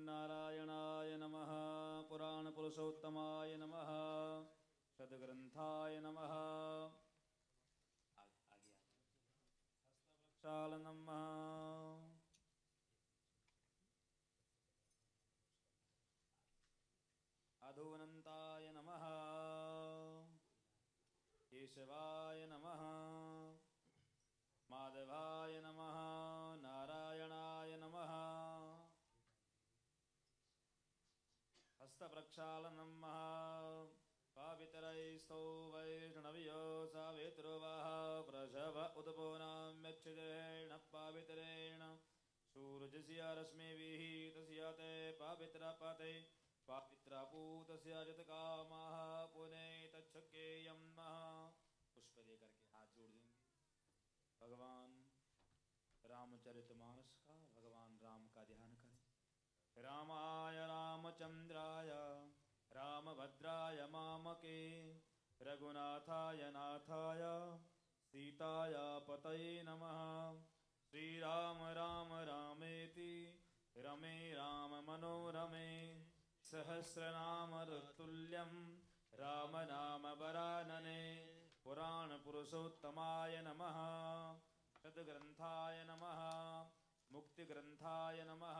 श्रीमन्नारायणाय नमः। पुराणपुरुषोत्तमाय नमः। सद्ग्रन्थाय नमः। हस्तवृक्षाल नमः। अधोनन्ताय नमः। केशवाय नमः। माधवाय नमः। नारायणाय नमः। हस्तप्रक्षाल नमः। पावित्रैस्तौ वैष्णव्यो सावित्रो वः प्रशव उद्भोनाम्यच्छिदेन पावित्रेण सूरजस्य रश्मिभिः तस्य ते पावित्रपते पावित्रपूतस्य जतकामः पुनेतच्छकेयं नः। पुष्प लेकर के हाथ जोड़ देंगे। भगवान रामचरितमानस का, भगवान राम का ध्यान करें। रामाय रामचंद्राय रामभद्राय मामके रघुनाथाय नाथाय सीताय पतये नमः। श्रीराम राम रामेति रमे राम मनोरमे सहस्रनाम तुल्यं राम नाम वरानने। पुराण पुरुषोत्तमाय नमः। सद्ग्रंथाय नमः। मुक्तिग्रंथाय नमः।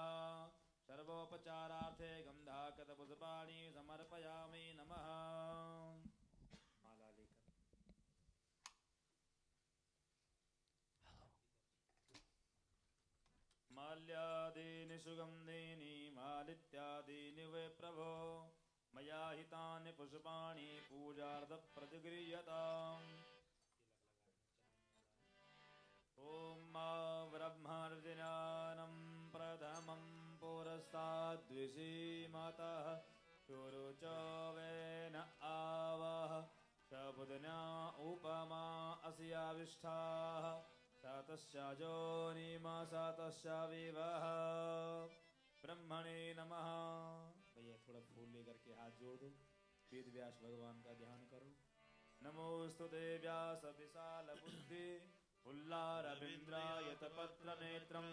सर्वोपचारार्थे गंधाकतपुष्पाणि समर्पयामि नमः। माला लेकर माल्यादीनि सुगंधीनि मालित्यादीनि वे प्रभो मया हितानि पुष्पाणि पूजार्थप्रतिगृह्यताम्। ॐ ब्रह्मर्दिनानं प्रथमं पुरस्ताद्विषीमतः शुरुच वेन आवः सबुधन्या उपमा अस्याविष्ठाः सातस्य जोनिमा सातस्य विवः। ब्रह्मणे नमः। भैया थोड़ा फूल लेकर के हाथ जोड़ दो। वेद व्यास भगवान का ध्यान करो। नमोस्तुते व्यास विशाल बुद्धि उल्लारविन्द्रायतपत्रनेत्रं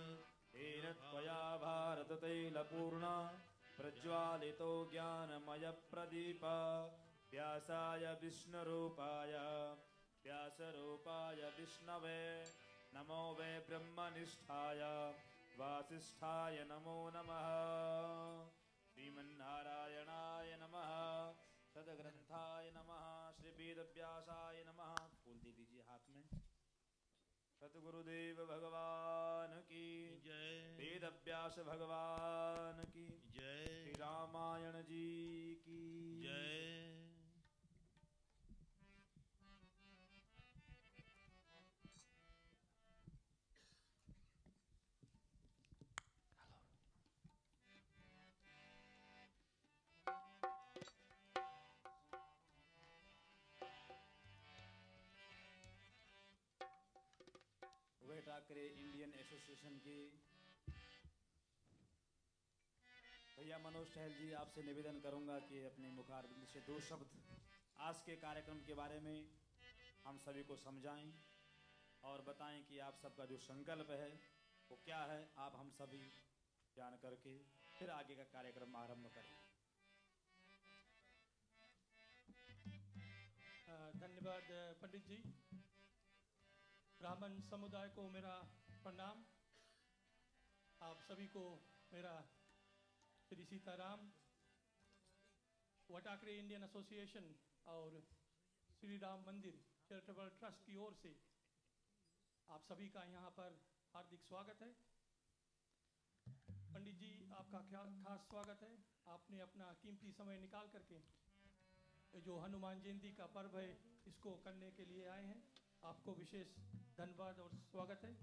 येन त्वया भारततैलपूर्णा प्रज्वालितो ज्ञानमयप्रदीप। व्यासाय विष्णुरूपाय व्यासरूपाय विष्णवे नमो वै ब्रह्मनिष्ठाय वासिष्ठाय नमो नमः। श्रीमन्नारायणाय नमः। सद्ग्रंथाय नमः। श्री वेदव्यासाय नमः। फूल दे दीजिए हाथ में। सतगुरुदेव भगवान की जय। वेदव्यास भगवान की जय। श्री रामायण जी की जय। ठाकरे इंडियन एसोसिएशन की भैया मनोज टहल जी, आपसे निवेदन करूंगा कि अपने मुखारबिंद से दो शब्द आज के कार्यक्रम के बारे में हम सभी को समझाएं और बताएं कि आप सबका जो संकल्प है वो क्या है। आप हम सभी जान करके फिर आगे का कार्यक्रम आरंभ करें। धन्यवाद पंडित जी। ब्राह्मण समुदाय को मेरा प्रणाम। आप सभी को मेरा श्री सीताराम वटाकरे इंडियन एसोसिएशन और श्री राम मंदिर चैरिटेबल ट्रस्ट की ओर से आप सभी का यहाँ पर हार्दिक स्वागत है। पंडित जी, आपका खास स्वागत है। आपने अपना कीमती समय निकाल करके जो हनुमान जयंती का पर्व है इसको करने के लिए आए हैं। आपको विशेष धन्यवाद और स्वागत है।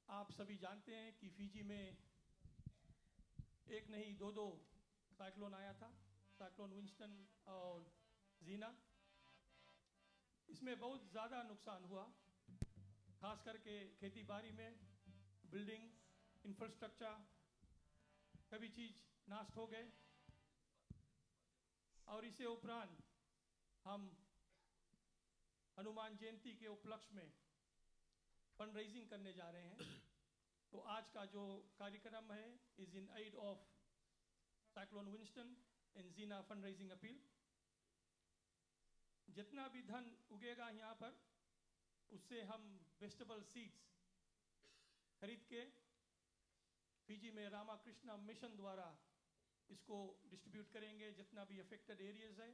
आप सभी जानते हैं कि फिजी में एक नहीं दो साइक्लोन आया था, साइक्लोन विंस्टन और जीना। इसमें बहुत ज़्यादा नुकसान हुआ, खास करके खेती बाड़ी में, बिल्डिंग, इंफ्रास्ट्रक्चर, सभी चीज़ नष्ट हो गए। और इसे उपरांत हम हनुमान जयंती के उपलक्ष्य में फंड रेजिंग करने जा रहे हैं। तो आज का जो कार्यक्रम है is in aid of cyclone Winston in जीना फंड रेजिंग अपील। जितना भी धन उगेगा यहाँ पर उससे हम वेजिटेबल सीड्स खरीद के फिजी में रामाकृष्णा मिशन द्वारा इसको डिस्ट्रीब्यूट करेंगे। जितना भी अफेक्टेड एरियाज है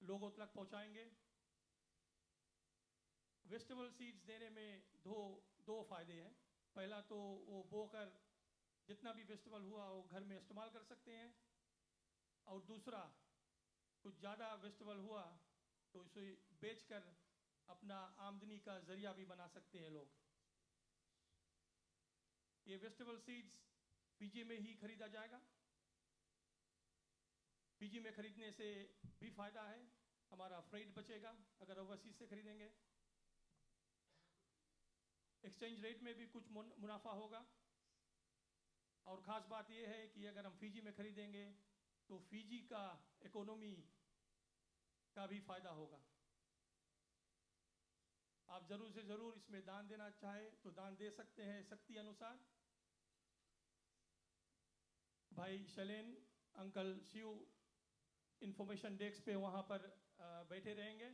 लोगों तक पहुँचाएंगे। वेजिटेबल सीड्स देने में दो फायदे हैं। पहला तो वो बोकर जितना भी वेजिटेबल हुआ वो घर में इस्तेमाल कर सकते हैं, और दूसरा कुछ ज़्यादा वेजिटेबल हुआ तो इसे बेचकर अपना आमदनी का जरिया भी बना सकते हैं लोग। ये वेजिटेबल सीड्स फिजी में ही खरीदा जाएगा। फिजी में खरीदने से भी फायदा है, हमारा फ्रेट बचेगा अगर ओवरसीज से खरीदेंगे। एक्सचेंज रेट में भी कुछ मुनाफा होगा, और ख़ास बात यह है कि अगर हम फिजी में खरीदेंगे तो फिजी का इकोनॉमी का भी फायदा होगा। आप ज़रूर से ज़रूर इसमें दान देना चाहे तो दान दे सकते हैं शक्ति अनुसार। भाई Shailen, uncle Shiv information desk पे वहाँ पर बैठे रहेंगे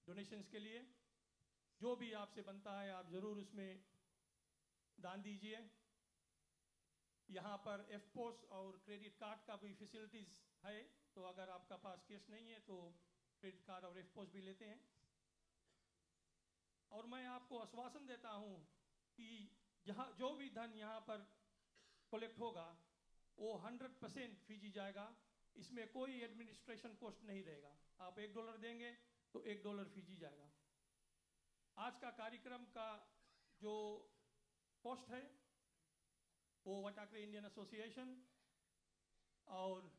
डोनेशंस के लिए। जो भी आपसे बनता है आप ज़रूर उसमें दान दीजिए। यहाँ पर एफपोस और क्रेडिट कार्ड का भी फैसिलिटीज़ है, तो अगर आपका पास कैश नहीं है तो क्रेडिट कार्ड और एफपोस भी लेते हैं। और मैं आपको आश्वासन देता हूँ कि जहाँ जो भी धन यहाँ पर कलेक्ट होगा वो 100% फिजी जाएगा। इसमें कोई एडमिनिस्ट्रेशन कॉस्ट नहीं रहेगा। आप $1 देंगे तो $1 फिजी जाएगा। आज का कार्यक्रम का जो कॉस्ट है वो वटाकरे इंडियन एसोसिएशन और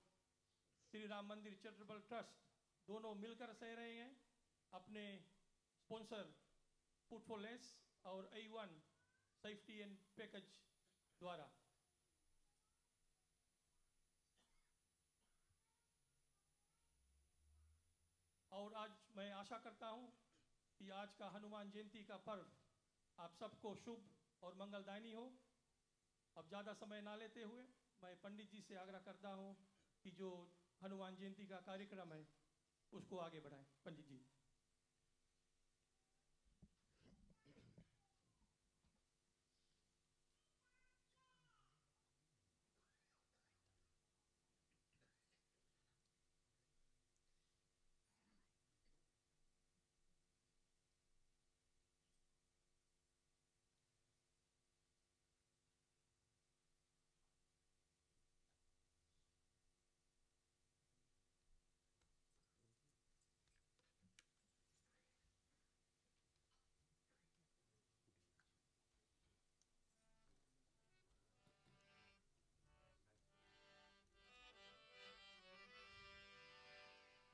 श्री राम मंदिर चैरिटेबल ट्रस्ट दोनों मिलकर सह रहे हैं अपने स्पॉन्सर फूड फॉर लेस और A1 सेफ्टी एंड पैकेज द्वारा। और आज मैं आशा करता हूँ कि आज का हनुमान जयंती का पर्व आप सबको शुभ और मंगलदायनी हो। अब ज़्यादा समय ना लेते हुए मैं पंडित जी से आग्रह करता हूँ कि जो हनुमान जयंती का कार्यक्रम है उसको आगे बढ़ाएं। पंडित जी।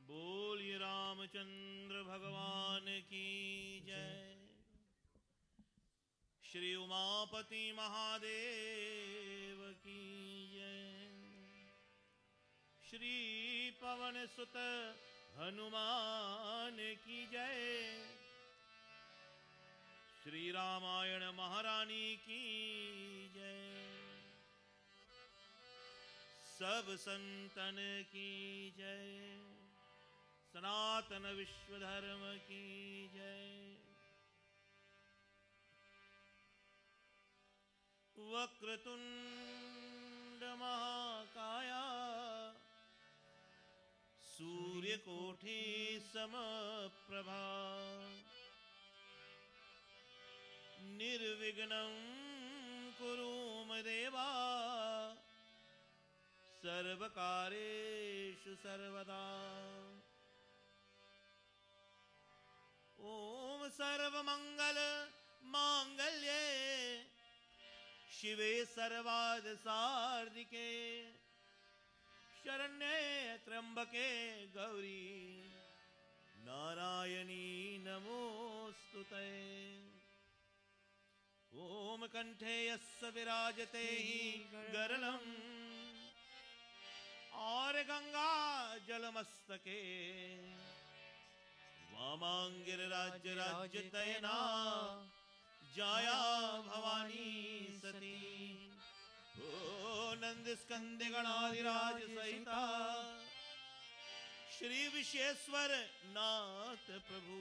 बोलिए रामचंद्र भगवान की जय। श्री उमापति महादेव की जय। श्री पवन सुत हनुमान की जय। श्री रामायण महारानी की जय। सब संतन की जय। सनातन विश्व धर्म की जय। वक्रतुंड महाकाया सूर्यकोटि समप्रभा निर्विघ्नं कुरु मम देवा सर्वकारेषु सर्वदा। ओम सर्वमंगल मांगल्ये शिवे सर्वार्थ साधिके शरण्ये त्र्यंबके गौरी नारायणी नमोस्तुते। ओम कंठे यस्य विराजते ही गरलम और गंगा जलमस्तके वामांगिर राज्य राज्य तयना जाया भवानी सती। ओ नंद स्कंद गणाधिराज सहिता श्री विश्वेश्वर नाथ प्रभु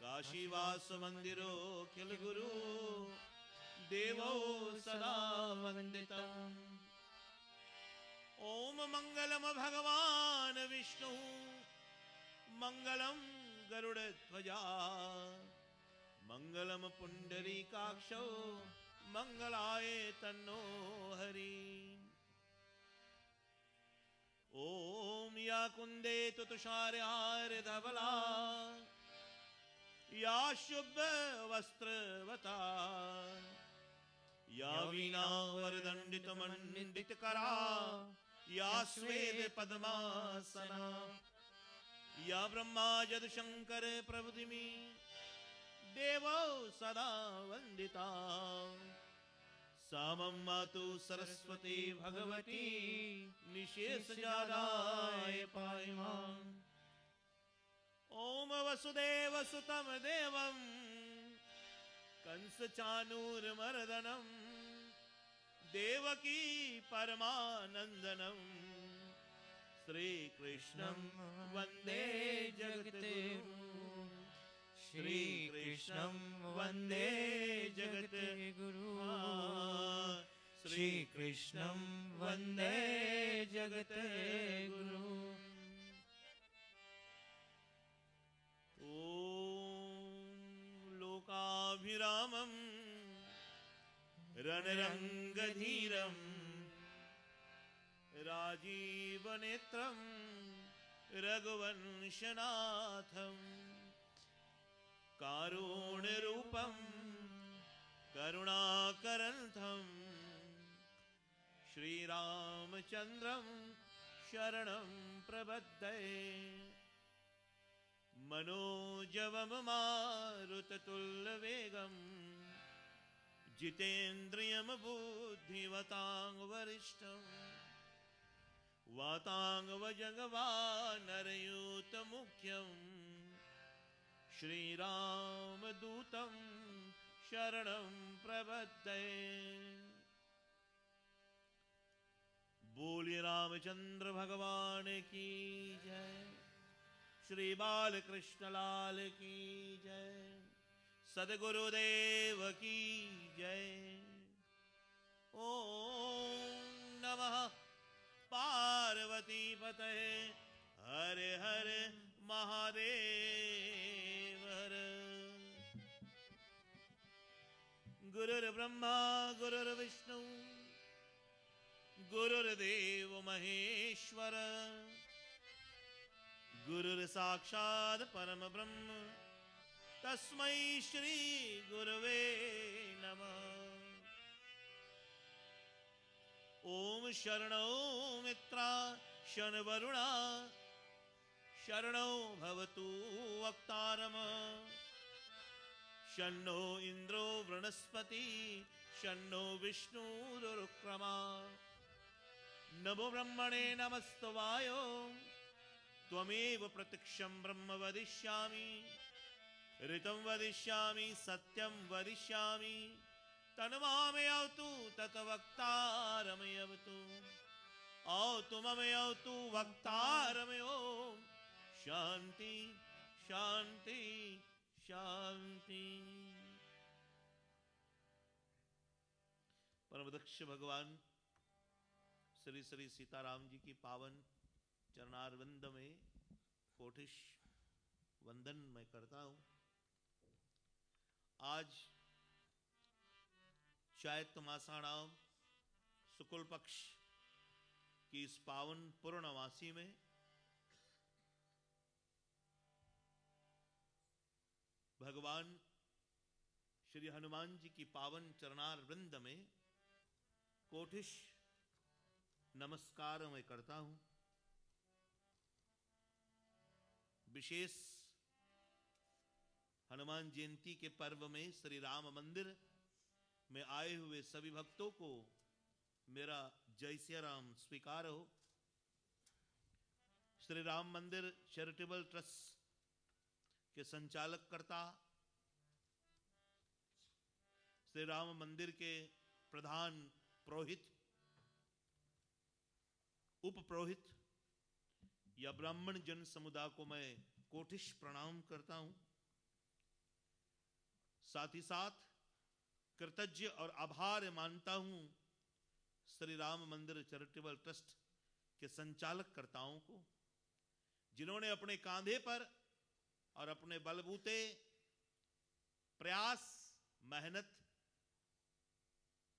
काशीवास मंदिरो खिल गुरु देवो सदा वंदितम्। ओम मंगलम भगवान विष्णु मंगलम गरुड़ ध्वजा मंगलम पुंडरीकाक्षो मंगलाय तन्नो हरि। ओम या कुंदे तुषार धवला या शुभ वस्त्रवता या वीणा वरदंडित मंडित करा या स्वेद पद्मासना या ब्रह्मा जद शंकर प्रभुदिमी देवो सदा वंदिता। सामं मातु सरस्वती भगवती निशेष जादाय पायिमाम्। ओम वसुदेव सुतम देवम कंस चानूरमर्दनम देवकी परमानंदनम श्री कृष्णं वंदे जगद्गुरु। श्री कृष्णं वंदे जगद्गुरु। श्री कृष्णं वंदे जगद्गुरु। लोकाभिरामं रणरंगधीरं राजीवनेत्रं रघुवंशनाथं कारुण्यरूपं करुणाकरन्तं श्रीरामचन्द्रं शरणं प्रपद्ये। मनोजवम मारुततुल्यवेगं जितेन्द्रियं बुद्धिमतां वरिष्ठं वातांगवजगवानरयूतमुख्यं श्रीरामदूतं शरणं प्रपद्ये। बोलिए रामचंद्र भगवान की जय। श्री बालकृष्ण लाल की जय। सद्गुरुदेव की जय। ओम नमः पार्वती पतये हर हर महादेव हर। गुरुर्ब्रह्मा गुरुर्विष्णु गुरुर्देव महेश्वर गुरुर्साक्षात् परम ब्रह्म तस्मै श्री गुरवे नमः। ओम शरणो मित्रा शरणवरुणा शरणो भवतु वक्तारम्। शन्नो इंद्रो बृहस्पति शन्नो विष्णुरुक्रमा। नमो ब्रह्मणे नमस्तवाय त्वमेव प्रत्यक्षं ब्रह्म वदिष्यामि ऋतं वदिष्यामि सत्यं वदिष्यामि तन्मामयतु तत्वक्तारमयवतु औतु ममयतु वक्तारमयो। शांति शांति शांति। परमदक्ष भगवान श्री श्री सीताराम जी की पावन चरणारविंद में कोटिश वंदन मैं करता हूं। आज चैत्र मासाणाम शुक्ल पक्ष की इस पावन पूर्णमासी में भगवान श्री हनुमान जी की पावन चरणारविंद में कोटिश नमस्कार मैं करता हूं। विशेष हनुमान जयंती के पर्व में श्री राम मंदिर में आए हुए सभी भक्तों को मेरा जय सिया राम स्वीकार हो। श्री राम मंदिर चैरिटेबल ट्रस्ट के संचालक कर्ता श्री राम मंदिर के प्रधान पुरोहित, उप पुरोहित या ब्राह्मण जन समुदाय को मैं कोटिश प्रणाम करता हूं। साथ ही साथ कृतज्ञ और आभार मानता हूं श्री राम मंदिर चैरिटेबल ट्रस्ट के संचालक कर्ताओं को, जिन्होंने अपने कांधे पर और अपने बलबूते प्रयास, मेहनत,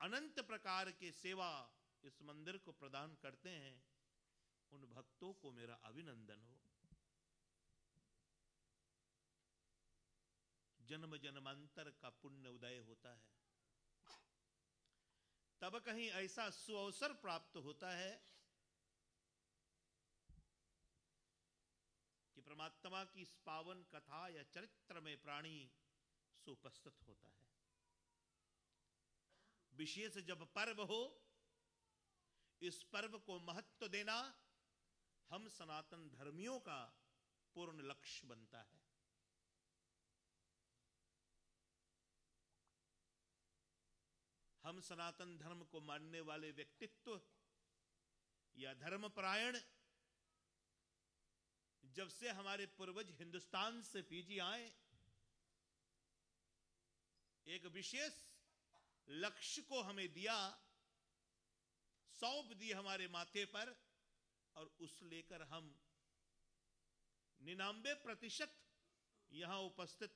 अनंत प्रकार के सेवा इस मंदिर को प्रदान करते हैं। उन भक्तों को मेरा अभिनंदन हो। जन्म जन्मांतर का पुण्य उदय होता है, तब कहीं ऐसा सुअवसर प्राप्त होता है कि परमात्मा की इस पावन कथा या चरित्र में प्राणी सुपस्थित होता है। विशेष जब पर्व हो, इस पर्व को महत्व देना हम सनातन धर्मियों का पूर्ण लक्ष्य बनता है। हम सनातन धर्म को मानने वाले व्यक्तित्व या धर्मपरायण जब से हमारे पूर्वज हिंदुस्तान से फीजी आए, एक विशेष लक्ष्य को हमें दिया, सौंप दी हमारे माथे पर, और उस लेकर हम 99% यहां उपस्थित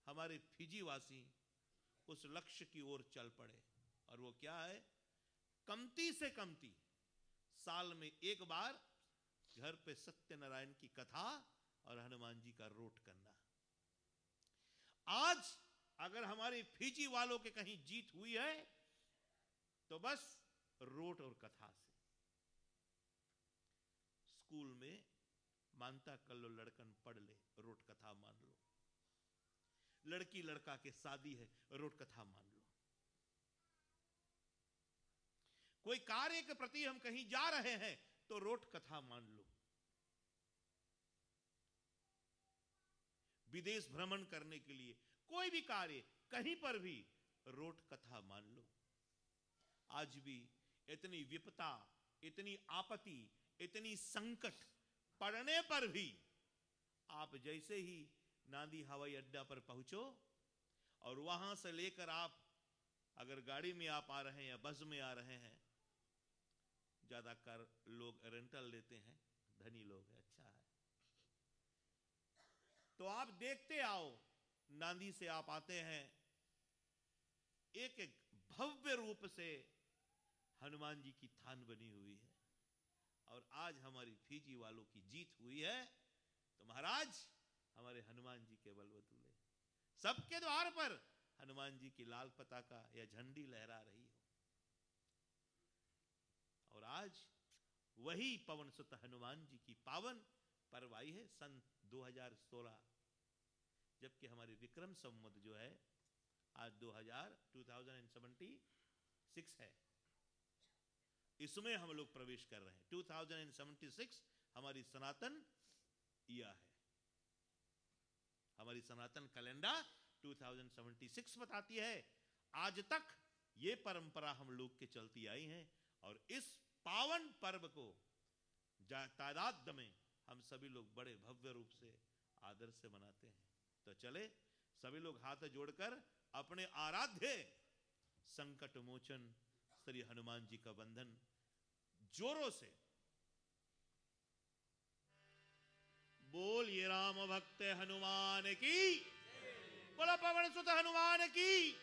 हमारे फिजी वासी उस लक्ष्य की ओर चल पड़े। और वो क्या है? कमती से कमती साल में एक बार घर पे सत्यनारायण की कथा और हनुमान जी का रोट करना। आज अगर हमारे फिजी वालों के कहीं जीत हुई है तो बस रोट और कथा से। स्कूल में मानता कर लो, लड़कन पढ़ ले, रोट कथा मान लो। लड़की लड़का के शादी है, रोट कथा मान लो। कोई कार्य के प्रति हम कहीं जा रहे हैं तो रोट कथा मान लो। विदेश भ्रमण करने के लिए कोई भी कार्य कहीं पर भी रोट कथा मान लो। आज भी इतनी विपदा, इतनी आपत्ति, इतनी संकट पड़ने पर भी आप जैसे ही नांदी हवाई अड्डा पर पहुंचो और वहां से लेकर आप अगर गाड़ी में आप आ रहे हैं या बस में आ रहे हैं, ज्यादातर लोग रेंटल लेते हैं, धनी लोग है, अच्छा है, तो आप देखते आओ, नांदी से आप आते हैं, एक एक भव्य रूप से हनुमान जी की थान बनी हुई है। और आज हमारी फिजी वालों की जीत हुई है तो महाराज हमारे हनुमान जी के बलबूते सबके द्वार पर हनुमान जी की लाल पताका या झंडी लहरा रही हो। और आज वही पवन सुत हनुमान जी की पावन पर्व आई है सन 2016, जबकि हमारे विक्रम संवत जो है आज 2076 है। इसमें हम लोग प्रवेश कर रहे हैं। 2076 हमारी सनातन ईयर है। हमारी सनातन कैलेंडर 2076 बताती है। आज तक ये परंपरा हम लोग के चलती आई है और इस पावन पर्व को तादाद में हम सभी लोग बड़े भव्य रूप से आदर से मनाते हैं। तो चले सभी लोग हाथ जोड़कर अपने आराध्य संकट मोचन श्री हनुमान जी का वंदन जोरों से। बोलिए राम भक्त हनुमान की, बोला पवन सुत हनुमान की।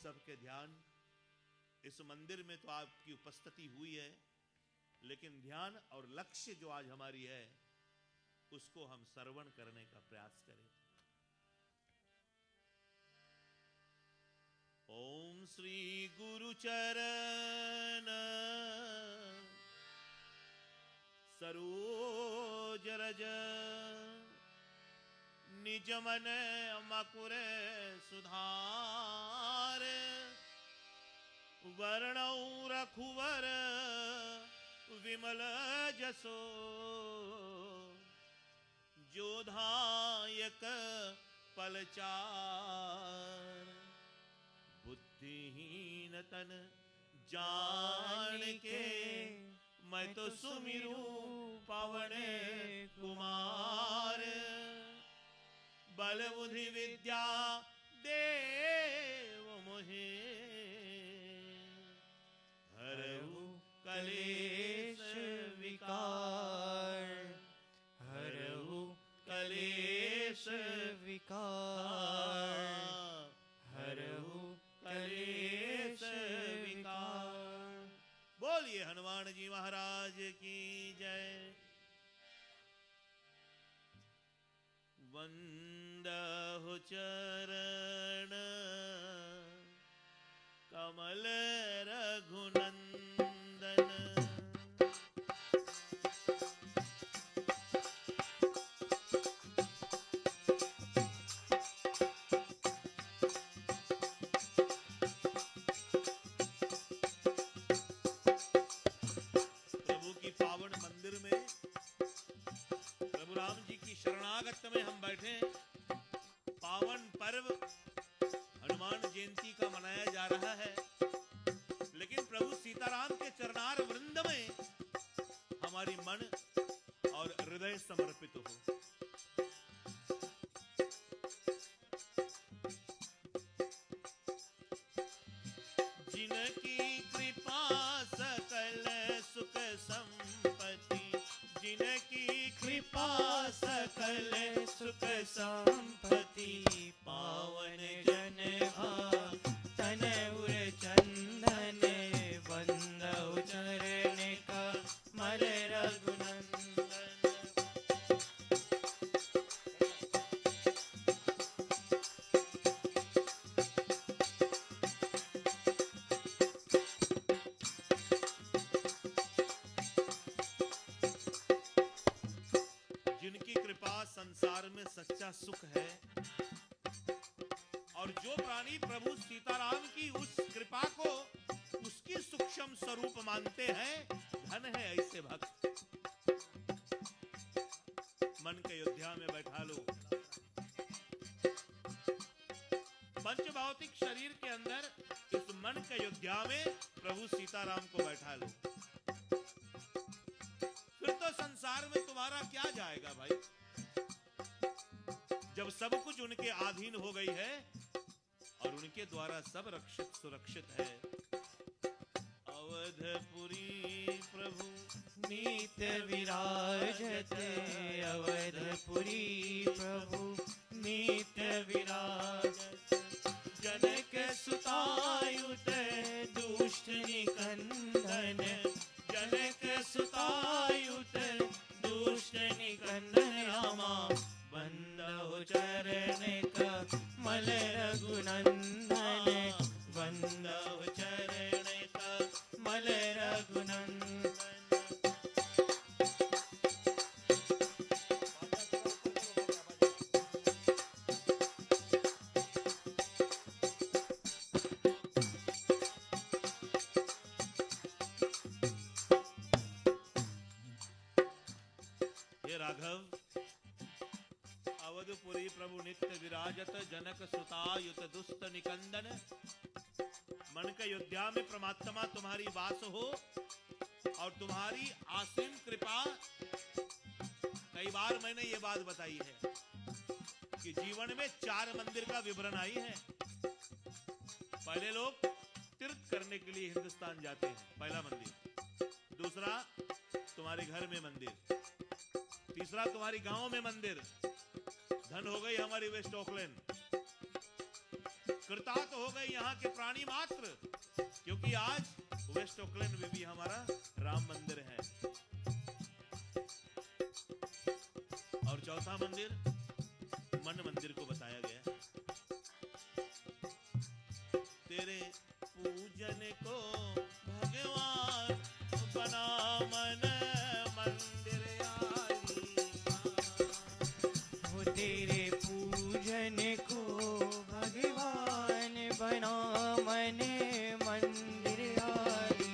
सबके ध्यान, इस मंदिर में तो आपकी उपस्थिति हुई है, लेकिन ध्यान और लक्ष्य जो आज हमारी है उसको हम श्रवण करने का प्रयास करें। ओम श्री गुरु चरण सरोज रज निज मन मकुर सुधार वर्णौ रघुवर विमल जसो जोधायक पलचार। बुद्धिहीन तन जान के मैं तो सुमिरू पवन कुमार। बल बुद्धि विद्या देव मोहे हरऊ कलेश विकार। हरऊ कलेश विकार। हरऊ कलेश विकार। बोलिए हनुमान जी महाराज की जय। वंदहु चरण कमल रघुनंदन। प्रभु की पावन मंदिर में प्रभु राम जी की शरणागत में हम बैठे। पावन पर्व हनुमान जयंती का मनाया जा रहा है, लेकिन प्रभु सीताराम के चरणार वृंद में हमारी मन और हृदय समर्पित हो। जिनकी कृपा सकल सुख संपत्ति। जिनकी कृपा सकल सुख संपत्ति। पावन जन तन उर चंदन वंदउ चरण कमल रघुनंदन। जिनकी कृपा संसार में सच्चा सुख है, और जो प्राणी प्रभु सीताराम की उस कृपा को उसकी सूक्ष्म स्वरूप मानते हैं, धन है ऐसे भक्त। मन के अयोध्या में बैठा लो। पंच भौतिक शरीर के अंदर इस मन के अयोध्या में प्रभु सीताराम को बैठा लो। फिर तो संसार में तुम्हारा क्या जाएगा भाई, जब सब कुछ उनके अधीन हो गई है और उनके द्वारा सब रक्षित सुरक्षित है। अवधपुरी प्रभु नीत विराजत। अवधपुरी प्रभु नीत विराजत। जनक सुतायुत दुष्ट निकंदन। जनक सुतायुत दुष्ट निकंदन। रामा वंदहु चरण कमल रघुनंदन। वंदहु चरण कमल रघुनंदन। हे राघव, अवधपुरी प्रभु नित्य विराजत। जनक सुतायुत दुष्ट निकंदन। मन के अयोध्या में परमात्मा तुम्हारी वास हो और तुम्हारी असीम कृपा। कई बार मैंने ये बात बताई है कि जीवन में 4 मंदिर का विवरण आई है। पहले लोग तीर्थ करने के लिए हिंदुस्तान जाते हैं, पहला मंदिर। दूसरा तुम्हारे घर में मंदिर। तीसरा तुम्हारी गांव में मंदिर। धन हो गई हमारी वेस्ट ऑकलैंड। कृतार्थ हो गए यहाँ के प्राणी मात्र, क्योंकि आज वेस्ट ऑकलैंड में भी हमारा राम मंदिर है। और चौथा मंदिर मन मंदिर को बताया गया। तेरे पूजन को भगवान बना मन मंदिर आई। वो तेरे पूजन को भगवान बना मन मंदिर आई।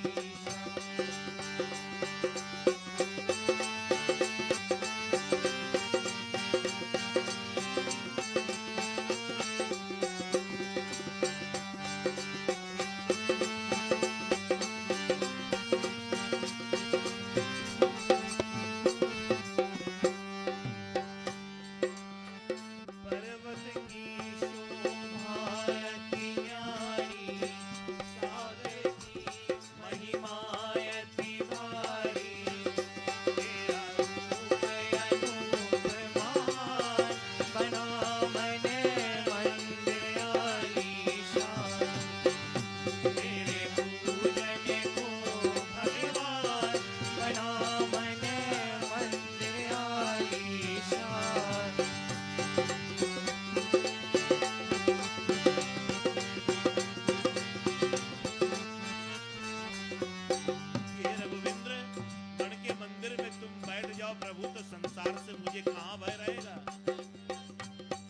मुझे कहां भय रहेगा।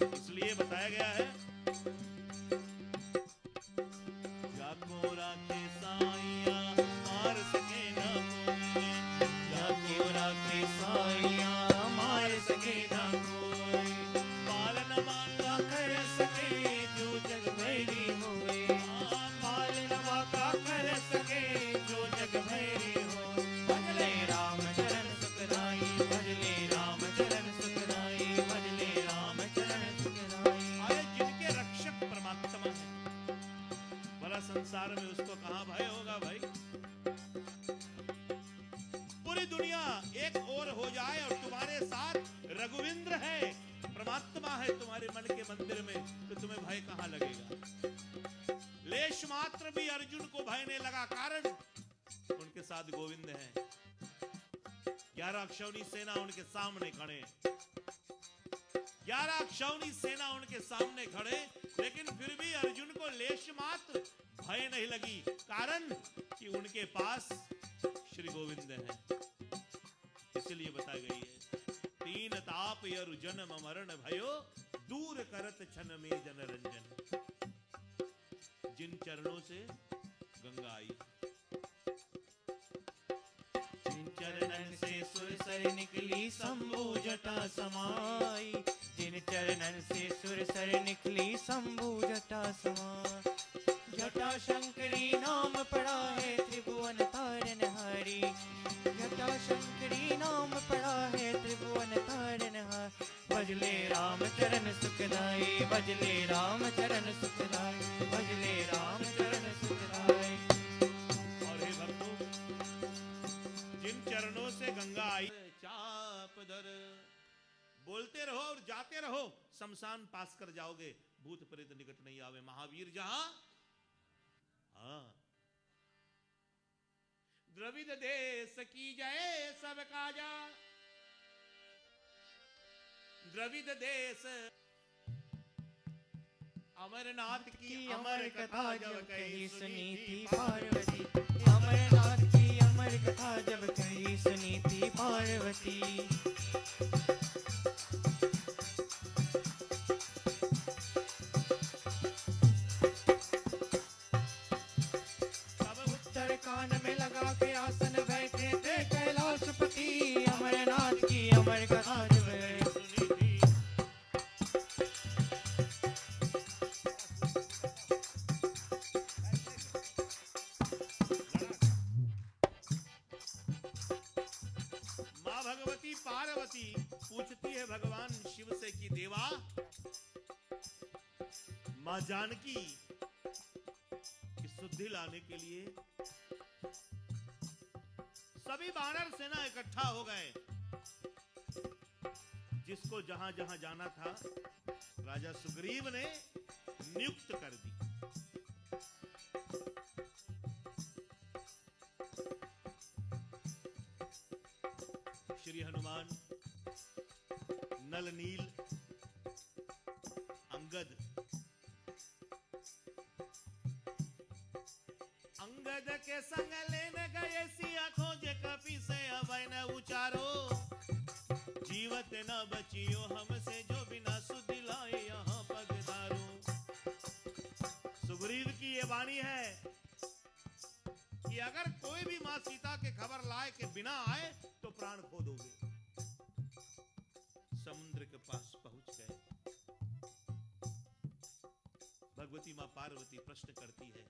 इसलिए बताया गया है, जाको राखे साइया मार सके ना कोई, जाको राखे साइया मार सके ना कोई, पालन माता कर सके जो जग भैरी होए, पालन वाका कर सके जो जग भैरी होए। भजले राम चरण सुखदाई, भजले राम चरण सुखदाई, भजले राम चरण सुखदाई। अरे जिनके रक्षक परमात्मा है, भला संसार में उसको कहां भय होगा भाई। पूरी दुनिया एक ओर हो जाए और तुम्हारे साथ रघुविंद्र है, परमात्मा है तुम्हारे मन के मंदिर में, तो तुम्हें भय कहां लगेगा। लेश मात्र भी अर्जुन को भय नहीं लगा, कारण उनके साथ गोविंद है। 11 अक्षौणी सेना उनके सामने खड़े, 11 अक्षौणी सेना उनके सामने खड़े, लेकिन फिर भी अर्जुन को लेश मात्र भय नहीं लगी, कारण कि उनके पास श्री गोविंद है। इसलिए बताई गई है, तीन ताप यरु जन्म मरण भयो, दूर करत छन में जन रंजन। जिन चरणों से गंगा आई, जिन चरणन से सुरसर निकली शंभु जटा समाई, जिन चरणन से सुरसर निकली शंभु जटा समाई। जटा शंकरी नाम पड़ा है त्रिभुवन तारन हारी, जटा शंकरी नाम पड़ा है त्रिभुवन तारन हारी। भजले राम चरण सुखदाई, भजले राम चरण सुखदाई, भजले राम चरण सुखदाई। और हे भक्तों, जिन चरणों से गंगा आई, चाप धर बोलते रहो और जाते रहो, शमशान पास कर जाओगे, भूत प्रेत निकट नहीं आवे। महावीर जहां, हाँ, द्रविड़ देश की जय सब काजा, द्रविड़ देश अमरनाथ की अमर कथा जब कही सुनी थी पार्वती, अमरनाथ की अमर कथा जब कही सुनी थी पार्वती। तब उत्तर कान में लगा के आसन बैठे थे कैलाशपति, अमरनाथ की अमर कथा जब सुनी थी। मां भगवती पार्वती पूछती है भगवान शिव से कि देवा, मां जानकी की शुद्धि लाने के लिए सभी वानर सेना इकट्ठा हो गए। जिसको जहां जहां जाना था राजा सुग्रीव ने नियुक्त कर दी। श्री हनुमान, नल नील, अंगद, अंगद के संग लेने गए सिया खोजे कपि से अभय न उचारो, जीवत न बचियो हमसे जो बिना सुध लाए यहाँ पगधारो। सुग्रीव की ये वाणी है कि अगर कोई भी मां सीता के खबर लाए के बिना आए तो प्राण खो दोगे। समुद्र के पास पहुंच गए। भगवती मां पार्वती प्रश्न करती है,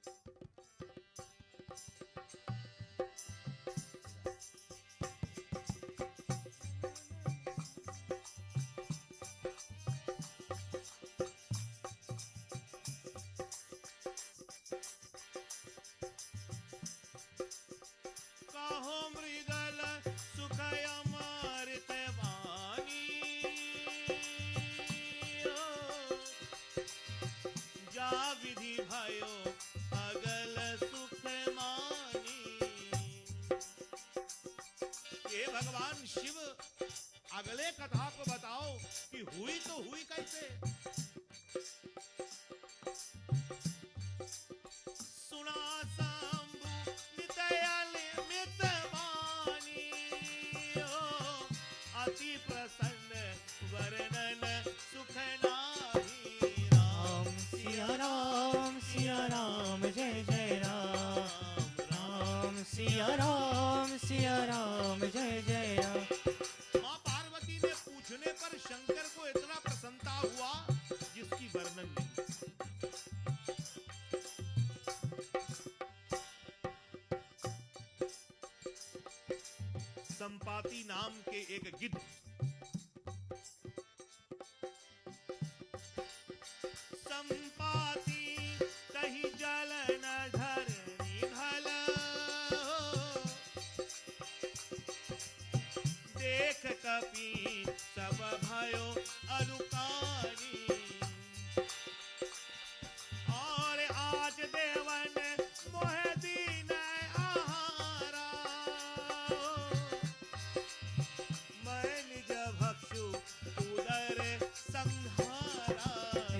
कहो मृदल सुख अमृत वाणी, जा विधि भयो अगल सुख मानी। ये भगवान शिव अगले कथा को बताओ कि हुई तो हुई कैसे। सुना शंभु नितयल मित वाणी, अति प्रसन्न संपाति नाम के एक गिद्ध संपाति कहीं जल न धरनी भल देख कपि सब भयो अनुकारी और आज देवन मोह दीन आहारा मैं निज भक्षु उदर संहारा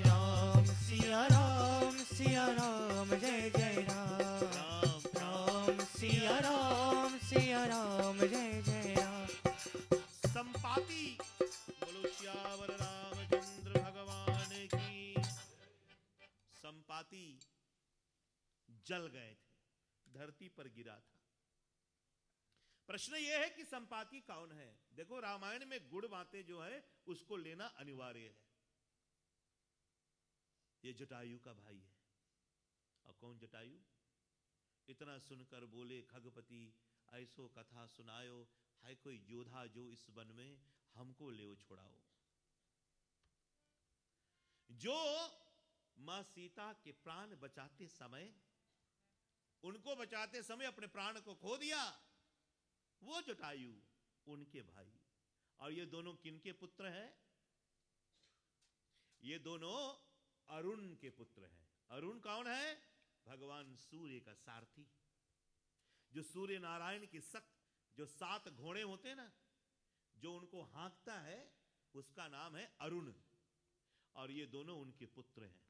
राम सिया राम जय जय राम राम सिया राम जय जय राम। संपाति बोलो श्यावर रामचंद्र भगवान की। संपाति जल गए थे, धरती पर गिरा था। प्रश्न यह है कि संपाति कौन है? देखो रामायण में गुड़ बातें जो है उसको लेना अनिवार्य है। ये जटायु का भाई है। और कौन जटायु? इतना सुनकर बोले खगपति ऐसो कथा सुनायो, है कोई योद्धा जो इस वन में हमको ले छोड़ाओ। जो मां सीता के प्राण बचाते समय, उनको बचाते समय अपने प्राण को खो दिया, वो जटायु उनके भाई। और ये दोनों किनके पुत्र हैं? ये दोनों अरुण के पुत्र हैं। अरुण कौन है? भगवान सूर्य का सारथी, जो सूर्य नारायण की जो 7 घोड़े होते हैं ना, जो उनको हाँकता है, उसका नाम है अरुण। और ये दोनों उनके पुत्र हैं।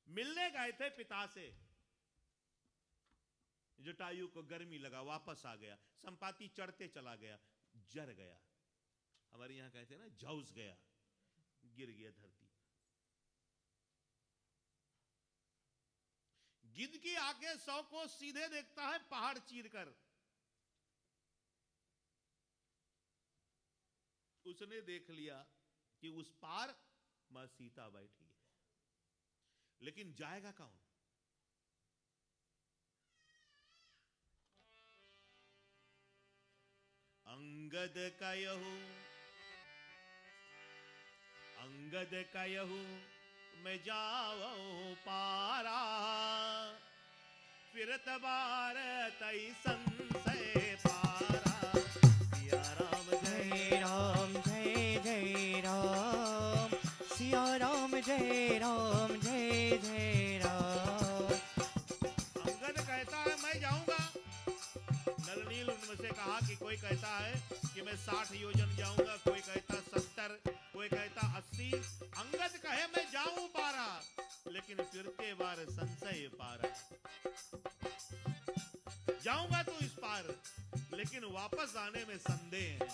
मिलने गए थे पिता से। जटायु को गर्मी लगा, वापस आ गया। संपाति चढ़ते चला गया, जर गया। हमारे यहां कहते हैं ना झौस गया, गिर गया धरती। गिद्ध की आंखें 100 को सीधे देखता है, पहाड़ चीर कर। उसने देख लिया कि उस पार मां सीता बैठी है, लेकिन जाएगा कौन? अंगद कयहु मैं जाऊं पारा, फिरत बार तई संशय पारा। सिया राम जय राम जय जय राम, सिया राम जय जय राम। अंगद कहता है मैं जाऊंगा। नलनील उनमें से कहा कि कोई कहता है कि मैं 60 योजन जाऊंगा, कोई कहता 70, कोई कहता 80। अंगद कहे मैं जाऊं पारा, लेकिन फिरते बार संशय पारा। जाऊंगा तो इस पार, लेकिन वापस आने में संदेह है।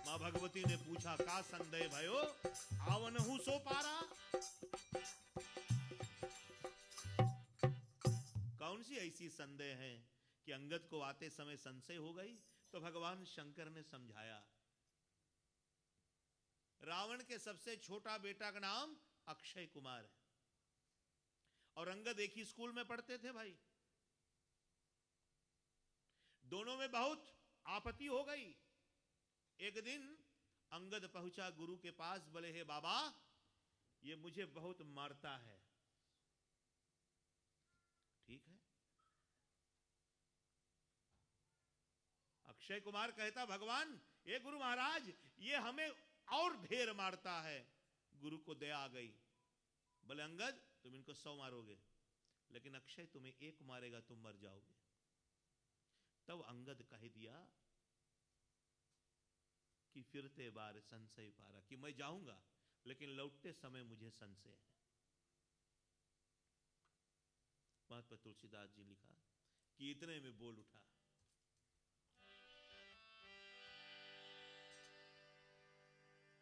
मां भगवती ने पूछा का संदेह भयो? आवनहु सो पारा। कौन सी ऐसी संदेह है कि अंगद को आते समय संशय हो गई? तो भगवान शंकर ने समझाया। रावण के सबसे छोटा बेटा का नाम अक्षय कुमार है, और अंगद एक ही स्कूल में पढ़ते थे भाई। दोनों में बहुत आपत्ति हो गई। एक दिन अंगद पहुंचा गुरु के पास, बोले हे बाबा, ये मुझे बहुत मारता है। ठीक है। अक्षय कुमार कहता भगवान, ये गुरु महाराज, ये हमें और ढेर मारता है। गुरु को दया आ गई। बोले अंगद, तुम इनको 100 मारोगे, लेकिन अक्षय तुम्हें 1 मारेगा, तुम मर जाओगे। तब अंगद कह दिया कि फिरते बार संशय पारा, कि मैं जाऊंगा लेकिन लौटते समय मुझे संशय है। महात्मा तुलसीदास जी लिखा कि इतने में बोल उठा,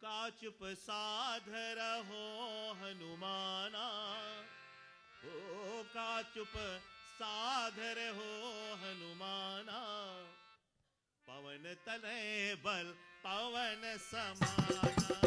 काचुप साधर हो हनुमाना, ओ काचुप साधर हो हनुमाना, पवन तनय बल पवन समाना।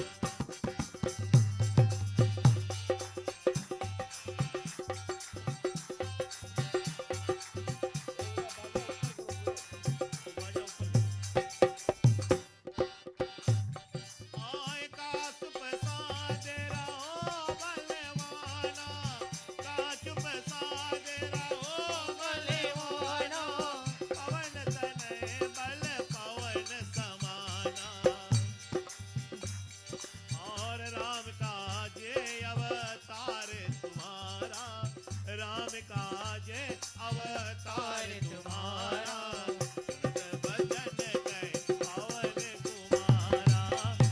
आज अवतार तुम्हारा, सुनत भजन गए पवन कुमारा।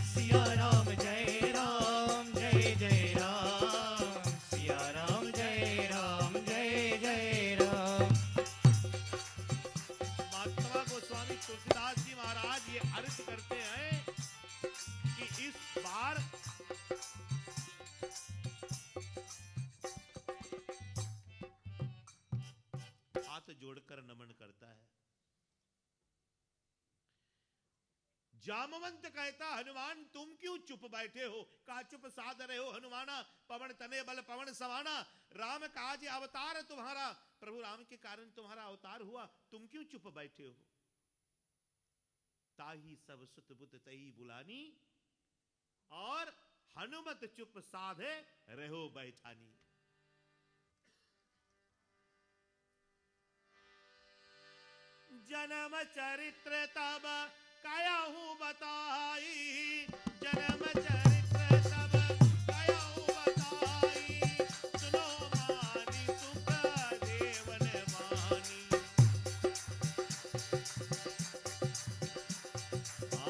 सिया राम जय राम जय जय राम, सिया राम जय राम जय जय राम। महात्मा गोस्वामी तुलसीदास जी महाराज ये अर्ज करते हैं कि इस बार हाथ जोड़कर नमन करता है। जामवंत कहता हनुमान तुम क्यों चुप बैठे हो, का चुप साध रहे हो हनुमाना, पवन तने बल पवन समाना। राम काज अवतार तुम्हारा, प्रभु राम के कारण तुम्हारा अवतार हुआ, तुम क्यों चुप बैठे हो। ताही सब सुत बुत तही बुलानी, और हनुमत चुप साधे रहो बैठानी। जन्म चरित्र तब कयाहू बताई, जन्म चरित्र तब कयाहू बताई। सुनो मानी सुख देवन मानी,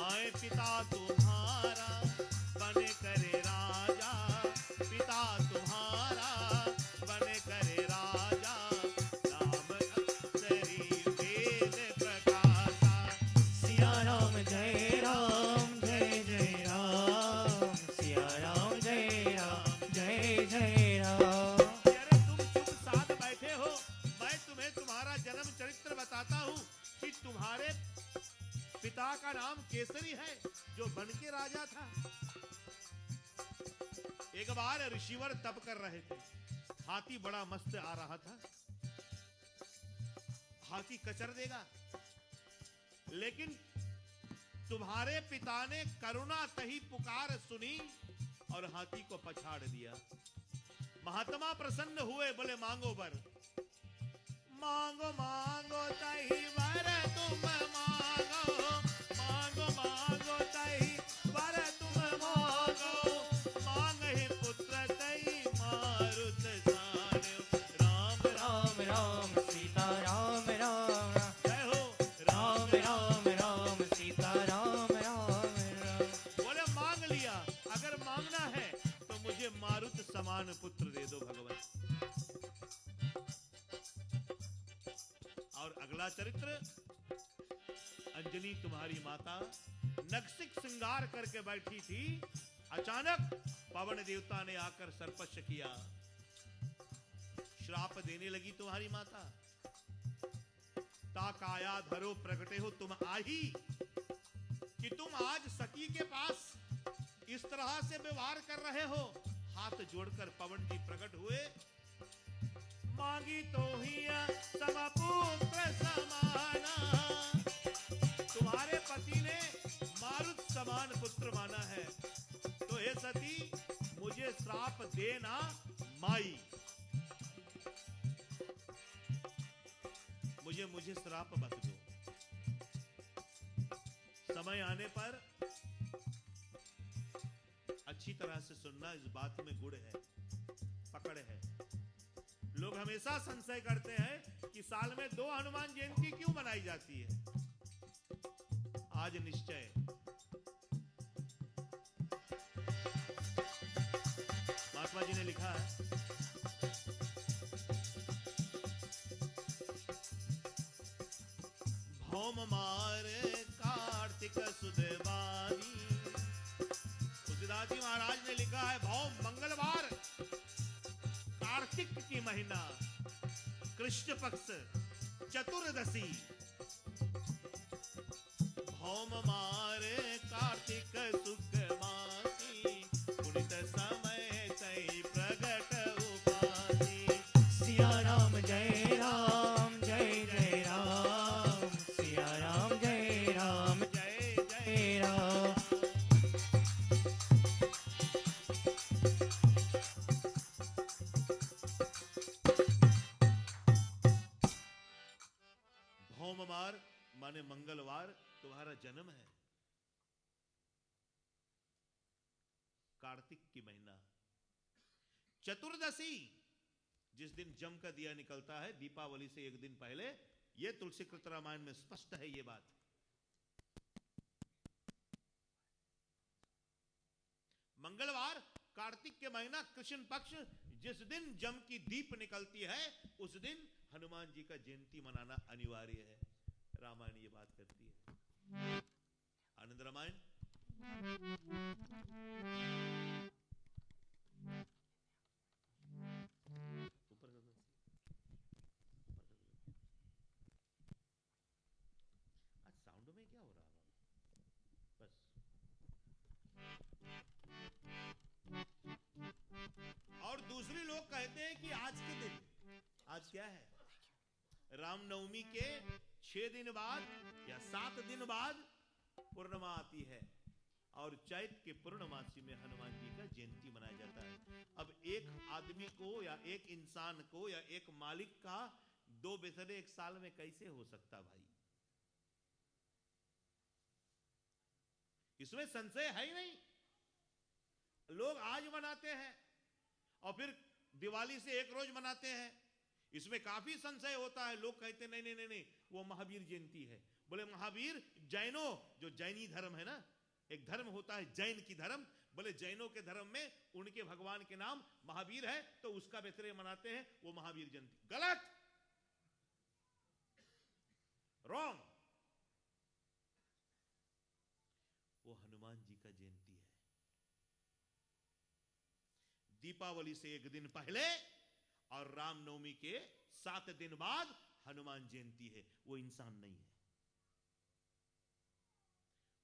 आए पिता तुम्हारा बन करे राजा, पिता तुम्हारा बन करे राजा। राम अक्षरी वेद प्रकाशा, सिया राम जय राम जय जय राम, सिया राम जय राम जय जय राम। अरे तुम चुप साध बैठे हो, मैं तुम्हें तुम्हारा जन्म चरित्र बताता हूँ कि तुम्हारे पिता का नाम केसरी है, जो बन के राजा था। एक बार ऋषिवर तप कर रहे थे, हाथी बड़ा मस्त आ रहा था। हाथी कचर देगा, लेकिन तुम्हारे पिता ने करुणा तही पुकार सुनी और हाथी को पछाड़ दिया। महात्मा प्रसन्न हुए, बोले मांगो वर। मांगो मांगो तही वर तुम मांगो, मांगो मांगो तही वर तुम मांगो। मांगहि पुत्र तही मारुत सान्यो, राम राम राम सीता राम राम, जय हो राम राम राम सीता राम राम राम। बोले मांग लिया, अगर मांगना है तो मुझे मारुत समान पुत्र दे दो भगवान। और अगला चरित्र, अंजनी तुम्हारी माता नक्सिक श्रृंगार करके बैठी थी, अचानक पवन देवता ने आकर सर्पश किया, श्राप देने लगी तुम्हारी माता। ताकाया धरो प्रगटे हो तुम आही, कि तुम आज सखी के पास इस तरह से व्यवहार कर रहे हो। हाथ जोड़कर पवन जी प्रकट हुए, मांगी तो ही समपुत्र समाना। तुम्हारे पति ने मारुत समान पुत्र माना है, तो हे सती मुझे श्राप देना माई, मुझे श्राप मत दो। समय आने पर अच्छी तरह से सुनना, इस बात में गुड़ है, पकड़ है। लोग हमेशा संशय करते हैं कि साल में 2 हनुमान जयंती क्यों मनाई जाती है। आज निश्चय महात्मा जी ने लिखा है, भौम मार कार्तिक सुदवानी। तुलसीदास जी महाराज ने लिखा है, भौम मंगलवार, कार्तिक की महीना, कृष्ण पक्ष चतुर्दशी। भौम मार कार्तिक शुक्ल मासी, पुनित समय तै प्रगट उपासी। सिया राम जय राम जय जय राम, सिया राम जय राम जय जय जय राम। भौमवार माने मंगलवार तुम्हारा जन्म है, कार्तिक की महीना, चतुर्दशी जिस दिन जम का दिया निकलता है दीपावली से एक दिन पहले, यह तुलसी कृत रामायण में स्पष्ट है ये बात। मंगलवार कार्तिक के महीना कृष्ण पक्ष जिस दिन जम की दीप निकलती है उस दिन हनुमान जी का जयंती मनाना अनिवार्य है। रामायण ये बात करती है। आनंद रामायण ऊपर कर दो, आज साउंड में क्या हो रहा है? बस और दूसरे लोग कहते हैं कि आज के दिन, आज क्या है? रामनवमी के 6 दिन बाद या 7 दिन बाद पूर्णिमा आती है और चैत के पूर्णमासी में हनुमान जी का जयंती मनाया जाता है। अब एक आदमी को या एक इंसान को या एक मालिक का 2 बेसरे एक साल में कैसे हो सकता भाई? इसमें संशय है ही नहीं। लोग आज मनाते हैं और फिर दिवाली से एक रोज मनाते हैं, इसमें काफी संशय होता है। लोग कहते नहीं नहीं नहीं नहीं वो महावीर जयंती है। बोले महावीर जैनों, जो जैनी धर्म है ना, एक धर्म होता है जैन की धर्म, बोले जैनों के धर्म में उनके भगवान के नाम महावीर है तो उसका बेसरे मनाते हैं, वो महावीर जयंती। गलत, रॉन्ग। वो हनुमान जी का जयंती है। दीपावली से एक दिन पहले और रामनवमी के 7 दिन बाद हनुमान जयंती है। वो इंसान नहीं है,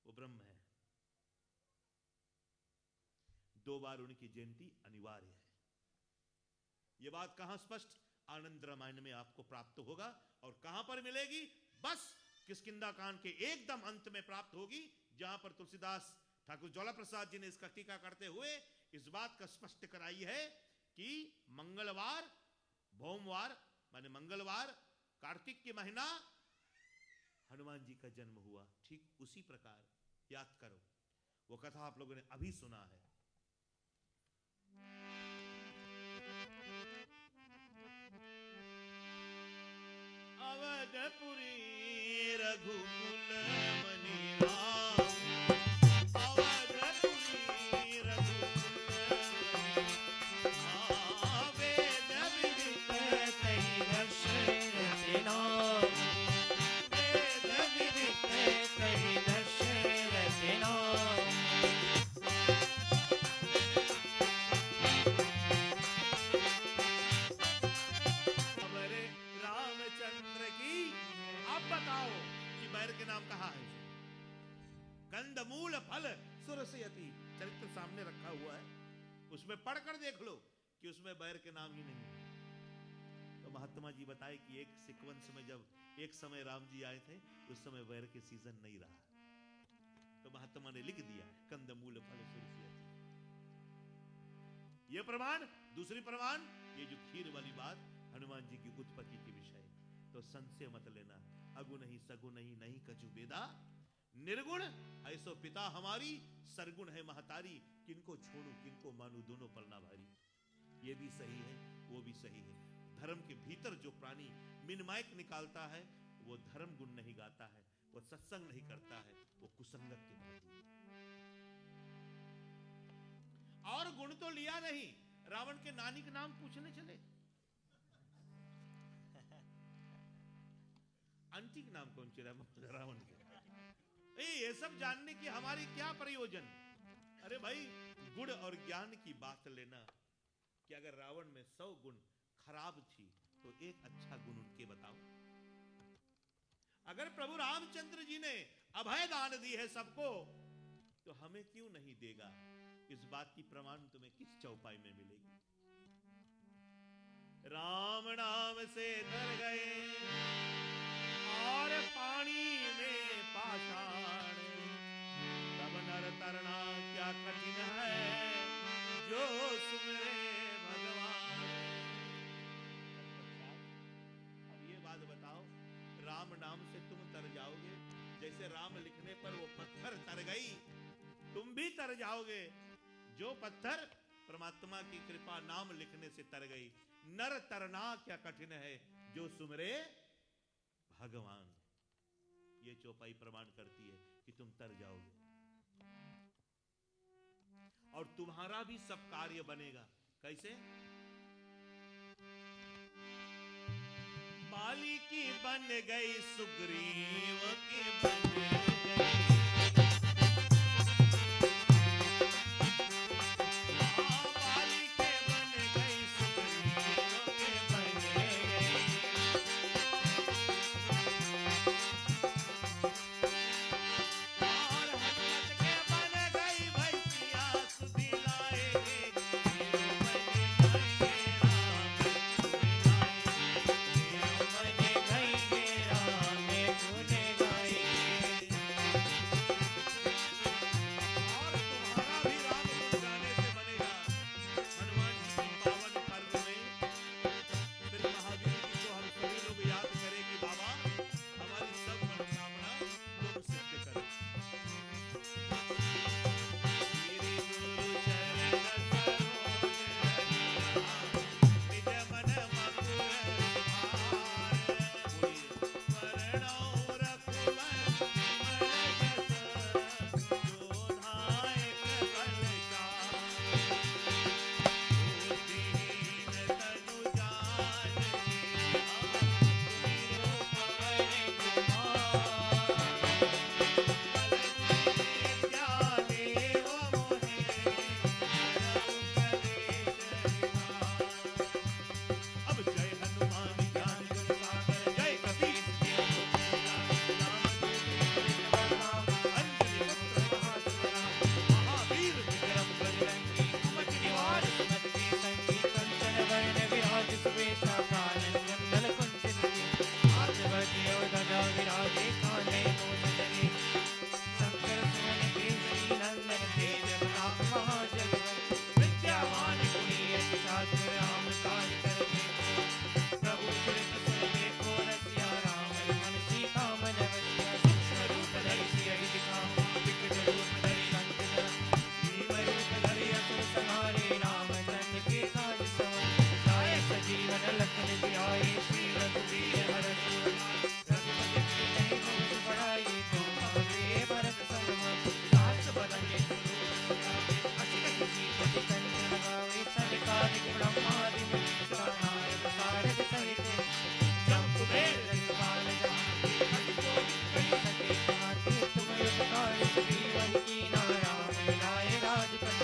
वो ब्रह्म है। 2 बार उनकी जयंती अनिवार्य है। यह बात कहां स्पष्ट? आनंद रामायण में आपको प्राप्त होगा। और कहां पर मिलेगी? बस किष्किंधा कांड के एकदम अंत में प्राप्त होगी, जहां पर तुलसीदास ठाकुर ज्वाला प्रसाद जी ने इसका टीका करते हुए इस बात का स्पष्ट कराई है कि मंगलवार, भौमवार माने मंगलवार, कार्तिक के महीना हनुमान जी का जन्म हुआ। ठीक उसी प्रकार याद करो, वो कथा आप लोगों ने अभी सुना है। अवधपुरी रघुकुल मनि राम, अवधपुरी रघुकुल मनि राम, वेद विदित तहि दशरथ नाम, वेद विदित तहि दशरथ नाम। हमारे रामचंद्र की। अब बताओ कि बैर के नाम कहाँ है? कंदमूल फल सुरसयति चरित्र सामने रखा हुआ है, उसमें पढ़कर देख लो कि उसमें बैर के नाम ही नहीं है। तो महात्मा जी बताए कि एक सीक्वेंस में जब एक समय राम जी आए थे उस समय बैर के सीजन नहीं रहा, तो महात्मा ने लिख दिया कंदमूल फल सुरसयति। यह प्रमाण। दूसरी प्रमाण, ये जो खीर वाली बात हनुमान जी की उत्पत्ति के विषय, तो संशय मत लेना। अगुण ही सगुण ही नहीं कछु बेदा, निर्गुण ऐसो पिता हमारी, सरगुण है महतारी, किनको छोड़ू किनको मानू दोनों पलना भारी। ये भी सही है, वो भी सही है। धर्म के भीतर जो प्राणी मिनमाइक निकालता है वो धर्म गुण नहीं गाता है, वो सत्संग नहीं करता है, वो कुसंगत की भांति है। और गुण तो लिया नहीं, रावण के नानी के नाम पूछने चले। आंटी के नाम कौन सी रावण के? ये सब जानने की हमारी क्या प्रयोजन? अरे भाई, गुण और ज्ञान की बात लेना कि अगर रावण में 100 गुण खराब थी तो एक अच्छा गुण उनके बताओ। अगर प्रभु रामचंद्र जी ने अभय दान दी है सबको, तो हमें क्यों नहीं देगा? इस बात की प्रमाण तुम्हें किस चौपाई में मिलेगी? राम नाम से तर गए और पानी में पाषाण, तब नर तरना क्या कठिन है, जो सुमिरे भगवान। अब ये बात बताओ, राम नाम से तुम तर जाओगे? जैसे राम लिखने पर वो पत्थर तर गई, तुम भी तर जाओगे। जो पत्थर परमात्मा की कृपा नाम लिखने से तर गई, नर तरना क्या कठिन है, जो सुमरे भगवान। ये चौपाई प्रमाण करती है कि तुम तर जाओगे और तुम्हारा भी सब कार्य बनेगा। कैसे? बाली की बन गई सुग्रीव की बन गई, बाली के बन गई सुग्रीव के बन गई, और हनुमत के बन गई भैंसिया सुधी लाएंगे, हीरो बन जाएंगे राम धुन गाएंगे। और तुम्हारा भी राम धुन गाने से बनेगा। हनुमान जी की पावन पर्व में श्री महावीर जी को हम सभी लोग याद करें कि बाबा हमारी सब मनोकामना तुम सिद्ध करो। श्री गुरु चरण सरोज निज मन मधुर सुधार, वरणौ रघुवर विमल जस, जो धायक बलचार, बुद्धिहीन तनु जानिके, तुमिरो पवन कुमार, विद्या देव मोहे अब जय हनुमान ज्ञान गुण सागर, जय कबीर अंजलि पुत्र महावीर विक्रम बजरंगी, कुमति निवार सुमति के संगी, कंचन वर्ण विराज सुवेशा, कानन कुंडल कुंचित हाथ वज्र ध्वजा विराजे, कांधे मूष धरे, शंकर सुमन केसरी नंदन, तेज प्रताप महाजगवंदन, विद्यावान गुणी अति चातुर, राम काज करबे को, प्रभु चरित सुनबे को रसिया, राम लखन सीता मन बसिया, सूक्ष्म रूप धरि सियहि दिखावा, विकट रूप धरि लंक जरावा, भीम रूप धरि असुर संहारे, रामचंद्र के काज सवारे, लाए सजीवन लखन जियाए, श्री रघुवीर हरष उर लाए, रघुपति कीन्ही बहुत बड़ाई, तुम भले भरत सम भाई, दास बदन सुरूर सुहाए, असिकहि सीपति कंचन गावे, सनकादिक ब्रह्मादि मुनीसा, नारद सारद सहित जम कुबेर दिखपाल जाते, हरि गोविंद कहि सके कहाते, तुम उपकार सुग्रीव कीन्हा, राम मिलाए राजपद,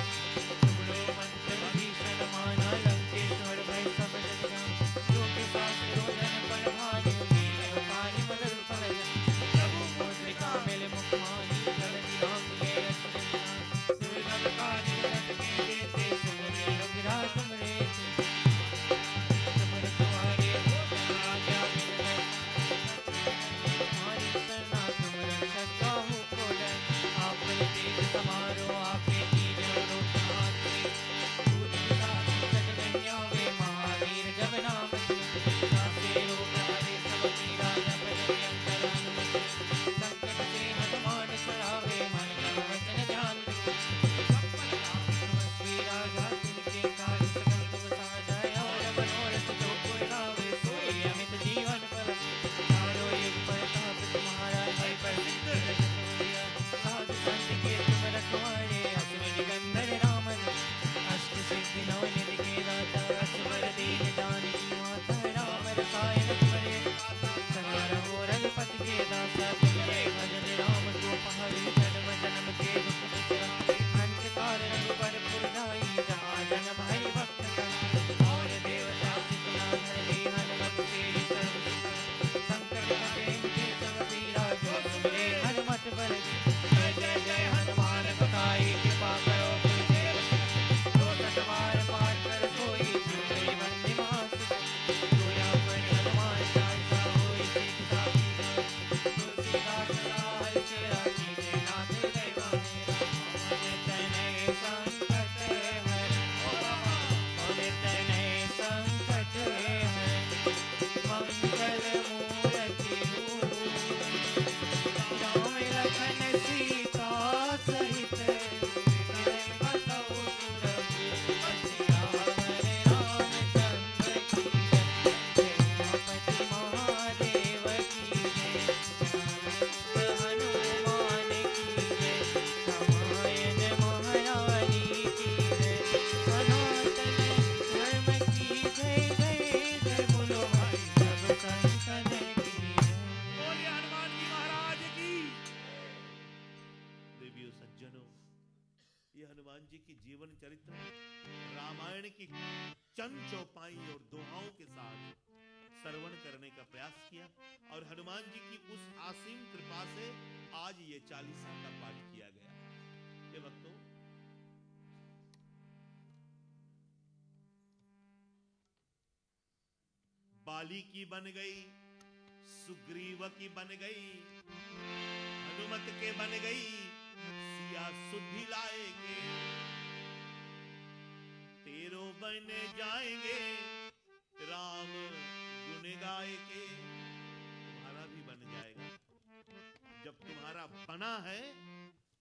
तुमरो मंत्र विभीषण माना, लंकेश्वर भय सब जग जाना, जो के शास्त्र रोदन पर भानु, लील्यों पाहि मधुर फल जानु, प्रभु मुद्रिका मिल मुख माहि, जलधि राम मिले रसन जान, दुर्गम काज जगत के जेते, सुमिरे रघुराई तुमरे तेते, तुम रखवारे होत न आज्ञा बिनु पैसारे, तुम्हारी शरणा तुम रक्षक काहू को डर, आपन तेज समान प्रिय सज्जनों, ये हनुमान जी की जीवन चरित्र रामायण की चंद चौपाई और दोहाओं के साथ श्रवण करने का प्रयास किया और हनुमान जी की उस असीम कृपा से आज ये 40 का पाठ किया गया। ये भक्तों, बाली की बन गई, सुग्रीव की बन गई, हनुमत के बन गई, सिया सुधि लाए के, तेरो बन जाएंगे राम गुण गाए के। तुम्हारा भी बन जाएगा। जब तुम्हारा बना है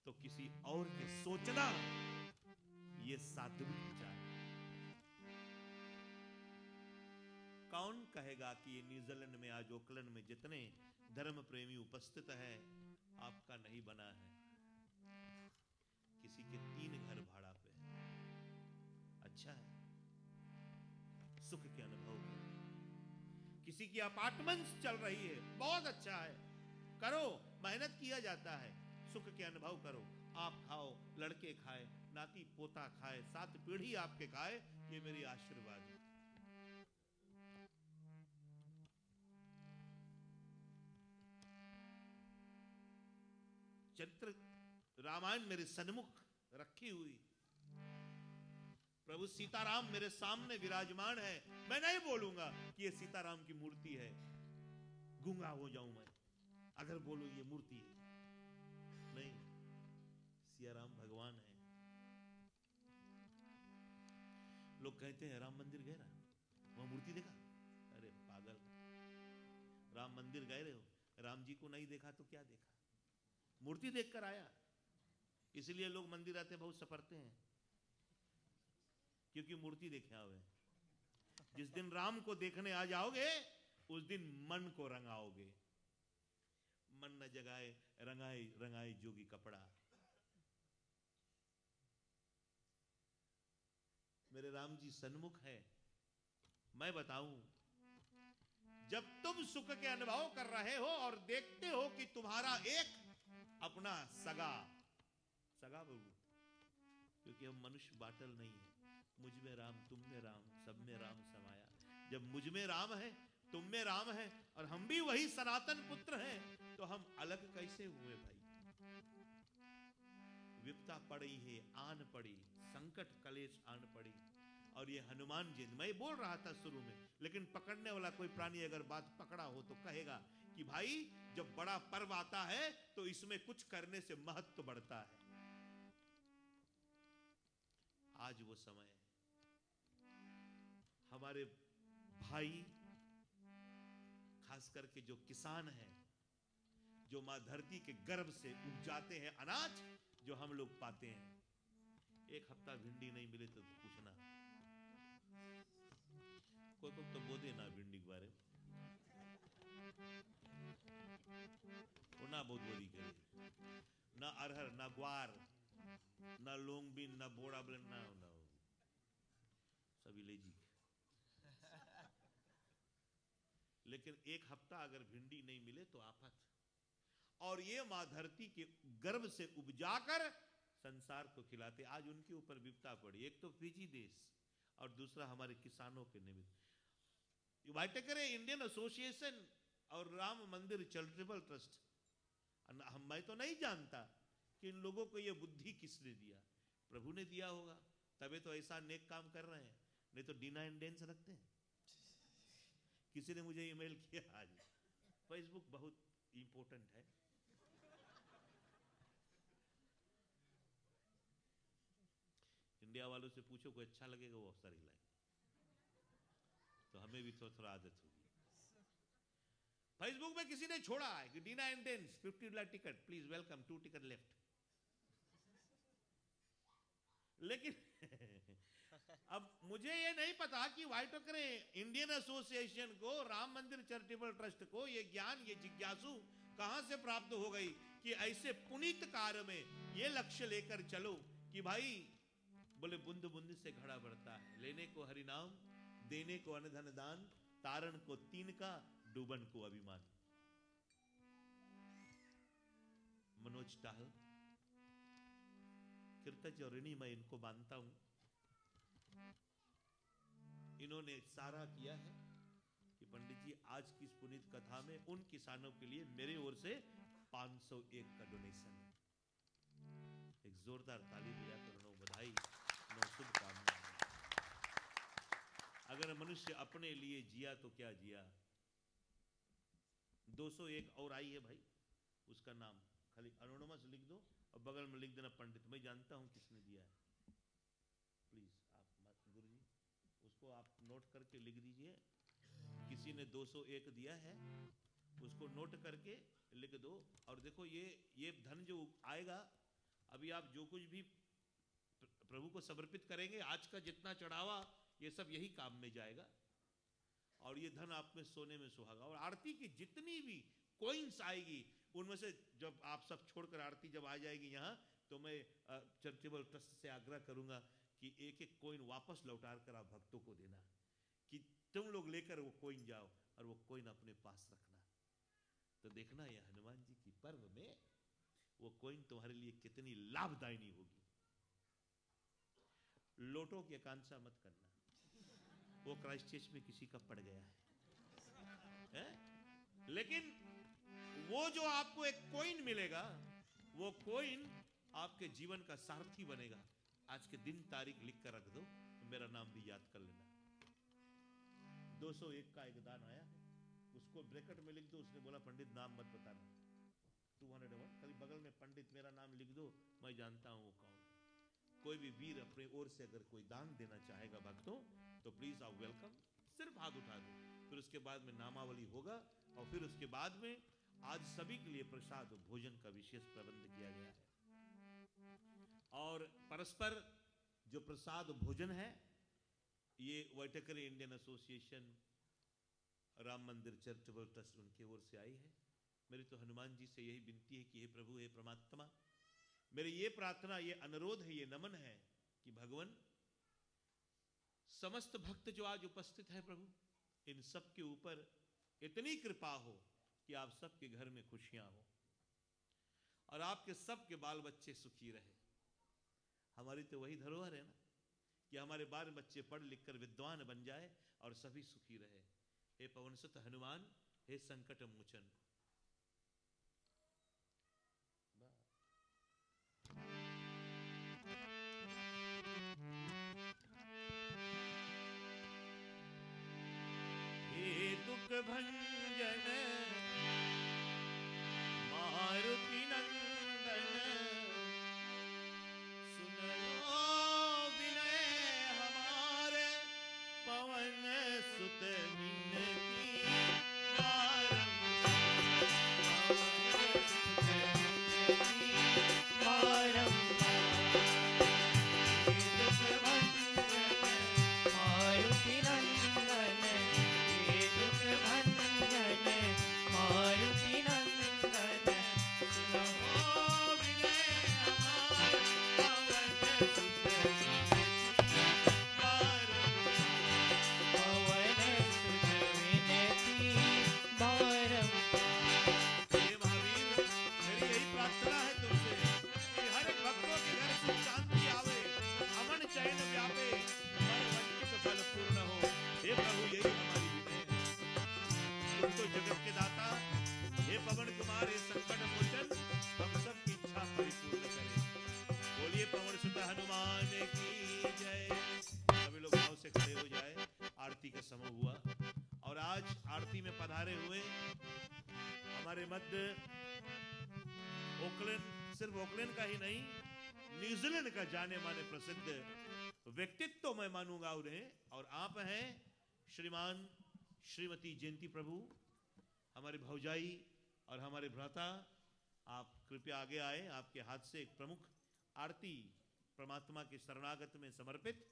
तो किसी और के सोचना ये साध्वी विचार। कौन कहेगा कि ये न्यूजीलैंड में आज ओकलैंड में जितने धर्म प्रेमी उपस्थित है आपका नहीं बना है? किसी के 3 घर भाड़ा पे है। अच्छा है, सुख के अनुभव करो। किसी की अपार्टमेंट्स चल रही है, बहुत अच्छा है, करो, मेहनत किया जाता है, सुख के अनुभव करो। आप खाओ, लड़के खाए, नाती पोता खाए, 7 पीढ़ी आपके खाए, ये मेरी आशीर्वाद है। चरित्र रामायण मेरे सन्मुख रखी हुई, प्रभु सीताराम मेरे सामने विराजमान है। मैं नहीं बोलूंगा कि ये सीताराम की मूर्ति है, गूंगा हो जाऊं मैं अगर बोलूं ये मूर्ति है। नहीं, सियाराम भगवान है। लोग कहते हैं राम मंदिर गए, वहां मूर्ति देखा? अरे पागल, राम मंदिर गए रहे हो, राम जी को नहीं देखा तो क्या देखा? मूर्ति देखकर आया। इसलिए लोग मंदिर आते बहुत सफरते हैं, क्योंकि मूर्ति देखे हुए। जिस दिन राम को देखने आ जाओगे उस दिन मन को रंगाओगे। मन न जगाए रंगाए रंगाए जोगी कपड़ा। मेरे राम जी सन्मुख है। मैं बताऊं, जब तुम सुख के अनुभव कर रहे हो और देखते हो कि तुम्हारा एक अपना सगा बाबू, क्योंकि हम मनुष्य बाटल नहीं है, मुझ में राम, तुम में राम, सब में राम समाया। जब मुझ में राम है, तुम में राम है और हम भी वही सनातन पुत्र हैं, तो हम अलग कैसे हुए भाई? विपता पड़ी है, आन पड़ी, संकट कलेश आन पड़ी। और ये हनुमान जी, मैं बोल रहा था शुरू में, लेकिन पकड़ने वाला कोई प्राणी अगर बात पकड़ा हो तो कहेगा कि भाई जब बड़ा पर्व आता है तो इसमें कुछ करने से महत्व बढ़ता है। आज वो समय है। हमारे भाई, खास करके जो किसान हैं, जो मां धरती के गर्भ से उपजाते हैं अनाज जो हम लोग पाते हैं, एक हफ्ता भिंडी नहीं मिले तो पूछना। कोई तो बोले ना भिंडी के बारे में, वो ना बहुत बोली करे, ना अरहर, ना ग्वार, ना लोंगबिन, ना बोड़ा ब्लेंड, ना सभी लेजी। लेकिन एक हफ्ता अगर भिंडी नहीं मिले तो आफत। और ये मां धरती के गर्भ से उपजाकर संसार को खिलाते। आज उनके ऊपर विपता पड़ी, एक तो फिजी देश और दूसरा हमारे किसानों के निमित्त। वाइटेकर इंडियन एसोसिएशन और राम मंदिर चैरिटेबल ट्रस्ट, मैं तो नहीं जानता कि इन लोगों को ये बुद्धि किसने दिया। प्रभु ने दिया होगा, तबे तो ऐसा नेक काम कर रहे हैं, नहीं तो डीना इंडेंस रखते हैं। किसी ने मुझे ईमेल किया आज, फेसबुक बहुत इंपॉर्टेंट है। इंडिया वालों से पूछो कोई अच्छा लगेगा वो अवसर हिलाए, तो हमें भी थोड़ा आदत होगी। फेसबुक में किसी ने छोड़ा है कि Dina इंडेंस $50 ticket, please welcome, 2 ticket left. लेकिन अब मुझे ये नहीं पता कि वाइटेकर इंडियन एसोसिएशन को, राम मंदिर चैरिटेबल ट्रस्ट को ये ज्ञान, ये जिज्ञासु कहां से प्राप्त हो गई कि ऐसे पुनीत कार्य में ये लक्ष्य लेकर चलो कि भाई, बोले बूंद बूंद से घड़ा बढ़ता है, लेने को हरिनाम, देने को अनधन दान, तारण को 3 का, डूबन को अभिमान। मनोज टाहल कृतज्ञ और ऋणी मैं इनको मानता हूं। इन्होंने सारा किया है कि पंडित जी आज की इस पुनीत कथा में उन किसानों के लिए मेरी ओर से 501 का डोनेशन है। एक जोरदार ताली बजा कर नो बधाई, नो शुभकामनाएं। अगर मनुष्य अपने लिए जिया तो क्या जिया। 201 और आई है भाई, उसका नाम खाली अनोनिमस लिख दो और बगल में लिख देना पंडित। मैं जानता हूं किसने दिया है, प्लीज आप गुरु जी उसको आप नोट करके लिख दीजिए। किसी ने 201 दिया है, उसको नोट करके लिख दो। और देखो ये धन जो आएगा, अभी आप जो कुछ भी प्रभु को समर्पित करेंगे, आज का जितना चढ़ावा ये सब यही काम में जाएगा और ये धन आप में सोने में सुहागा। और आरती की जितनी भी कॉइन्स आएगी उनमें से जब आप सब छोड़कर आरती जब आ जाएगी यहाँ, तो मैं चैरिटेबल ट्रस्ट से आग्रह करूंगा कि एक एक कॉइन वापस लौटा कर आप भक्तों को देना, कि तुम लोग लेकर वो कॉइन जाओ और वो कॉइन अपने पास रखना। तो देखना ये हनुमान जी की पर्व में वो कॉइन तुम्हारे लिए कितनी लाभदायी होगी। लोटो की आकांक्षा मत करना, वो क्राइस्ट चर्च में किसी का पड़ गया है? लेकिन वो जो आपको एक कॉइन मिलेगा, वो कॉइन आपके जीवन का सारथी बनेगा। आज के दिन तारीख लिख कर रख दो, मेरा नाम भी याद कर लेना। 201 का एक दान आया है, उसको ब्रैकेट में लिख दो। उसने बोला पंडित नाम मत बताना। 201 खाली बगल में पंडित मेरा नाम लिख दो, मैं जानता हूं वो कौन है। कोई भी वीर अपने ओर से अगर कोई दान देना चाहेगा भक्तों, तो प्लीज आप वेलकम, सिर्फ हाथ उठा दो। फिर उसके बाद में नामावली होगा और फिर उसके बाद में आज सभी के लिए प्रसाद भोजन का विशेष प्रबंध किया गया है। और परस्पर जो प्रसाद भोजन है, ये वैटेकरी इंडियन एसोसिएशन, राम मंदिर चैरिटेबल ट्रस्ट, उनकी ओर से आई है। मेरी तो हनुमान जी से यही विनती है कि हे प्रभु, हे परमात्मा, मेरी ये प्रार्थना, ये अनुरोध है, ये नमन है कि भगवान समस्त भक्त जो आज उपस्थित है प्रभु, इन सब के ऊपर इतनी कृपा हो कि आप सबके घर में खुशियां हो और आपके सबके बाल बच्चे सुखी रहे। हमारी तो वही धरोहर है ना कि हमारे बाल बच्चे पढ़ लिख कर विद्वान बन जाए और सभी सुखी रहे। हे पवन सुत हनुमान, हे संकट मोचन। हे दुख भंजन मारुति नंदन, सुन लो विनय हमारे पवन सुत विनती हुआ। और आज आरती में पधारे हुए हमारे मध्य ओकलैंड, सिर्फ ओकलैंड का ही नहीं, न्यूजीलैंड का जाने माने प्रसिद्ध व्यक्तित्व मैं मानूंगा उन्हें, और आप हैं श्रीमान श्रीमती जयंती प्रभु, हमारे भौजाई और हमारे भ्राता। आप कृपया आगे आए। आपके हाथ से एक प्रमुख आरती परमात्मा के शरणागत में समर्पित।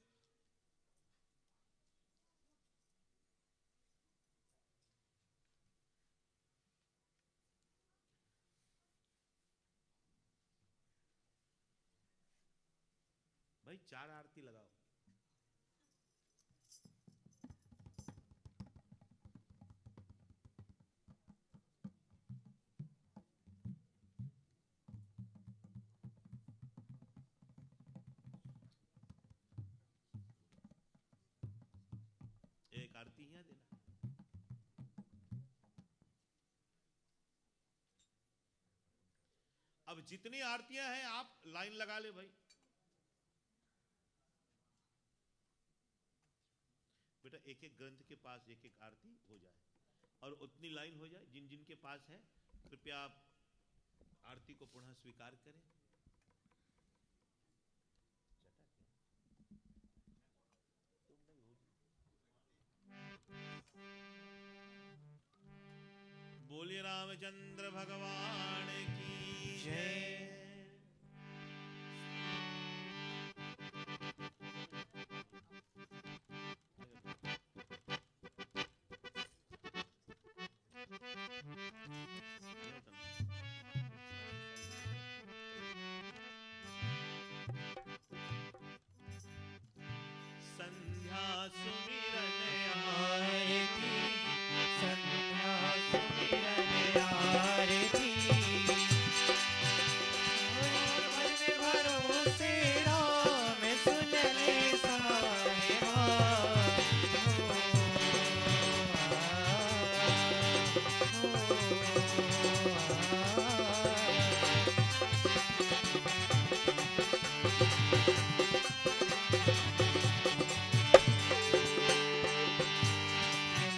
भाई 4 आरती लगाओ। अब जितनी आरतियां हैं आप लाइन लगा ले भाई। बेटा एक एक ग्रंथ के पास एक एक आरती हो जाए और उतनी लाइन हो जाए। जिन जिन के पास है कृपया आप आरती को पुनः स्वीकार करें। बोलिए रामचंद्र भगवान की जय। संध्या सुमिरन आरती संध्या सुमिरन आरती मन में भरोसे राम सुन ले साहिबा।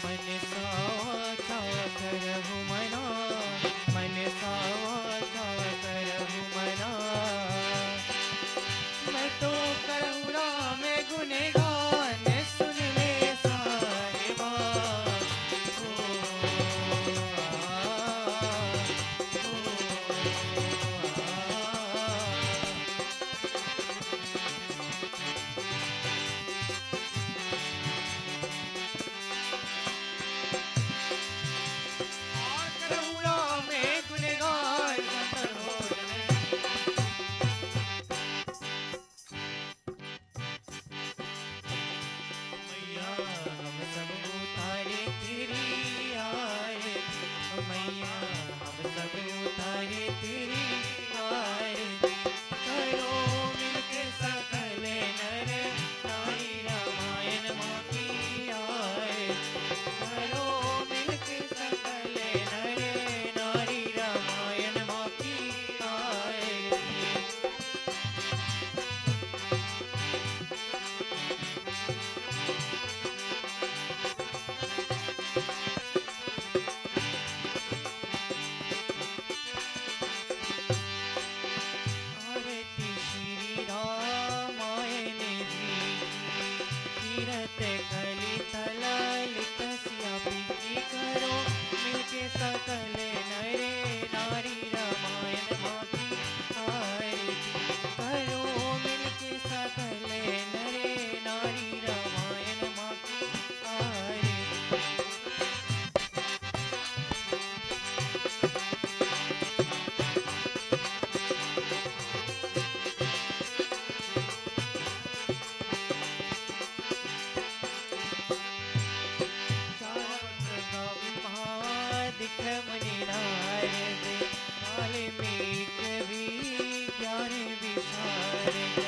मन सावा करहु मना मन सावा करहु मना। मैं तो करहु राम गुणगान सुन ले साहिबा। और करहु राम गुणगान सतन हो मैया हम सब उतारे तेरी आरती। मैया हम सब उतारे तेरी आरती। करो मिलके सकल नर नारी रामायण माँ की आरती। करो मिलके सकल नर नारी रामायण माँ की आरती। आरती श्री रामायण जी की। तीरथ कली तललित सियापी की। करो मिलके सकल नरे नारी रामायण माँ की आरती। करो मिलके सकल नरे नारी रामायण माँ की आरती। दिख मुनि नारद वाल्मीक भी ज्ञान विशारद।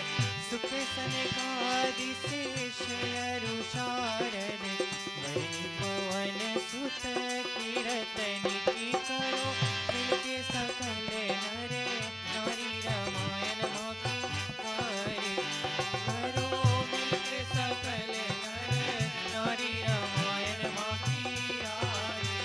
सुख सनकादि शेष अरु शारद। वनि पवन सुत कीरतनि की। करो मिलके सकल नर नारी रामायण माँ की आरती। करो मिलके सकल नर नारी रामायण माँ की आरती।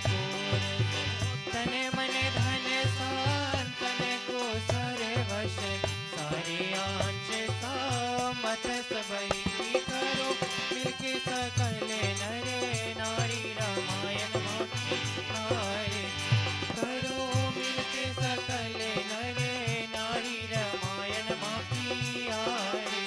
पूर तन मन धन सान तन को सारे वश सारे आंच सामत सबई करो मिलके सकल नरे नारी रामायण माखी आए करो मिलके सकल नरे नारी रामायण माखी आए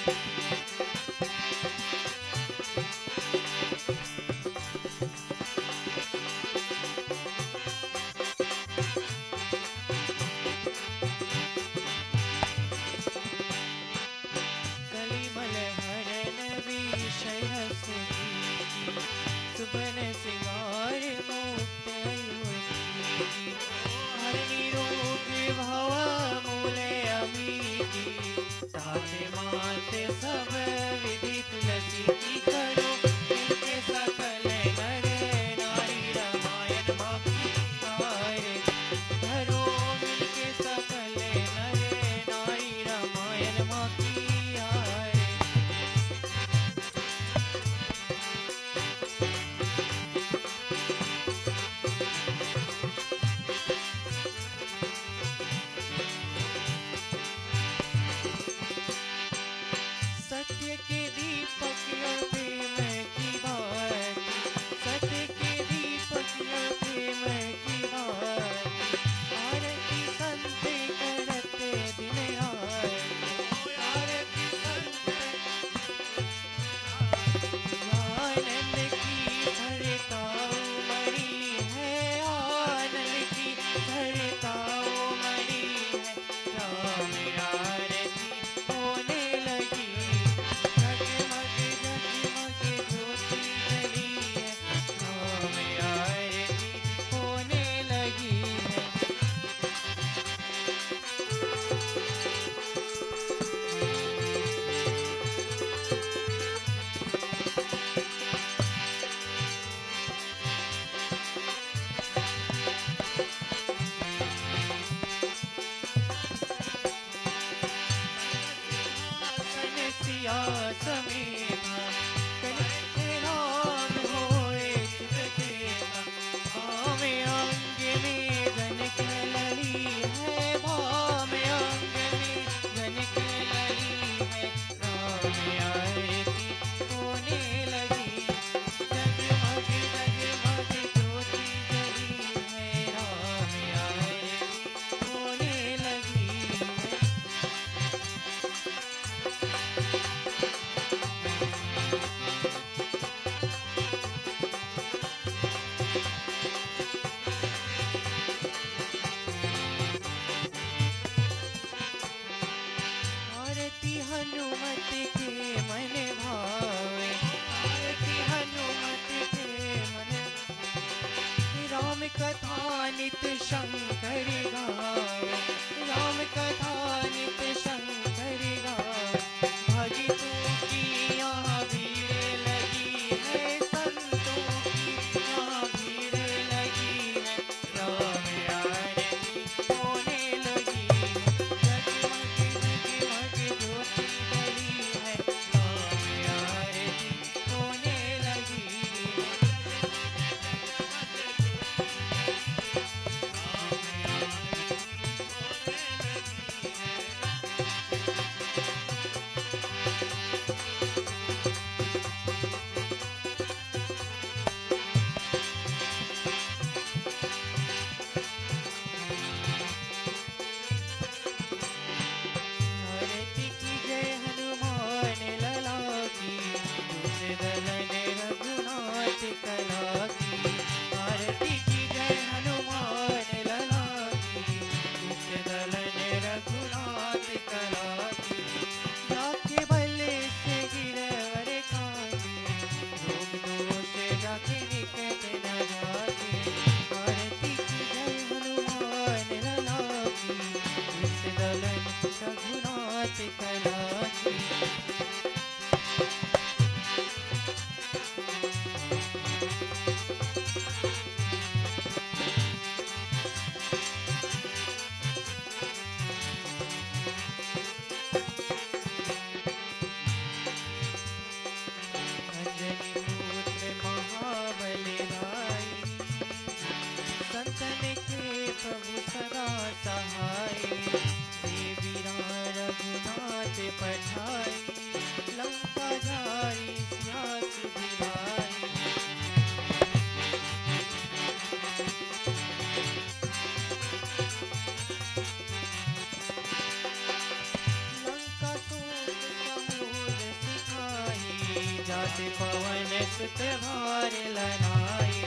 सुत भार लनाए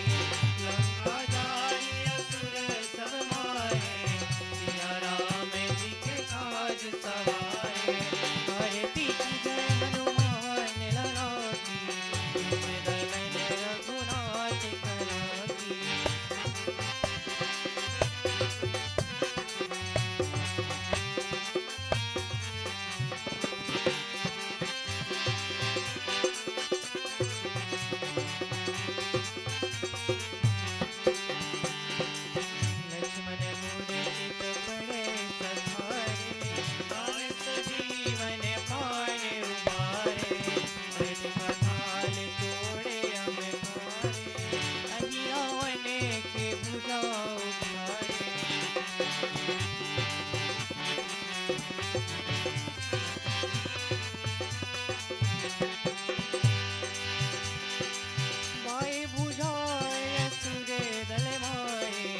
लंका जाई असुर सब मारे सिया राम जी के काज सवारे आरती की जय हनुमान लला की दलन रघुनाथ कला की लक्ष्मण मूर्छित पड़े सधारे नाथ जीवन पान उबारे अट कठाल तोड़े अमकारे अहि रावण के भुजा उखाड़े बाएं बुझाए असुर दल मारे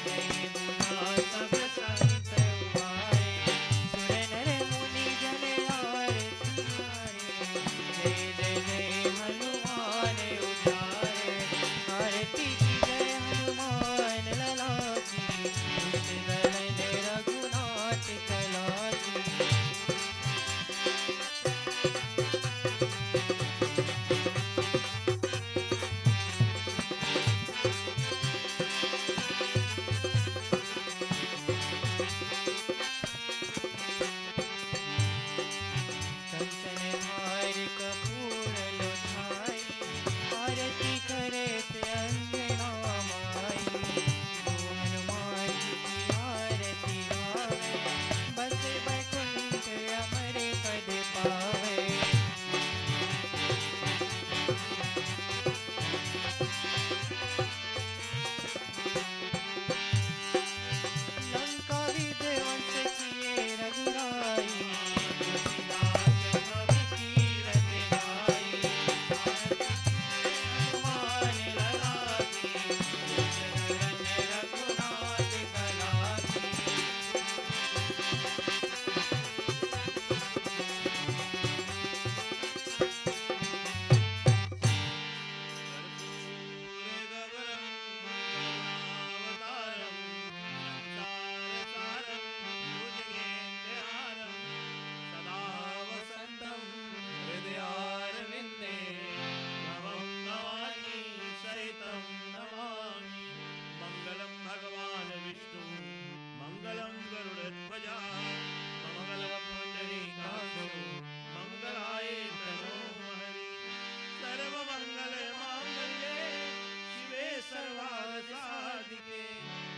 दाएं बुझा सब संत उबारे सुर नर मुनि जन आरती उतारे जय जय जय हनुमान उचारे आरती की जय हनुमान लला की दलन रघुनाथ कला की कंचन धार कपूर लोधाई आरती करे ते अंजना माई जो हनुमान जी की आरती गावे बस बैकुंठ अमर पद पावे लंका विध्वंस किए रघुराई तुलसीदास भव कीरत गाई हनुमान लला की शरण रघुनाथ कला की मंगलम भगवान विष्णु मंगलम गरुड़ध्वजा मंगलम पुंडरीकाक्षो मंगलाय तनो हरि सर्व मंगल मांगल्ये शिवे सर्वार्थ साधिके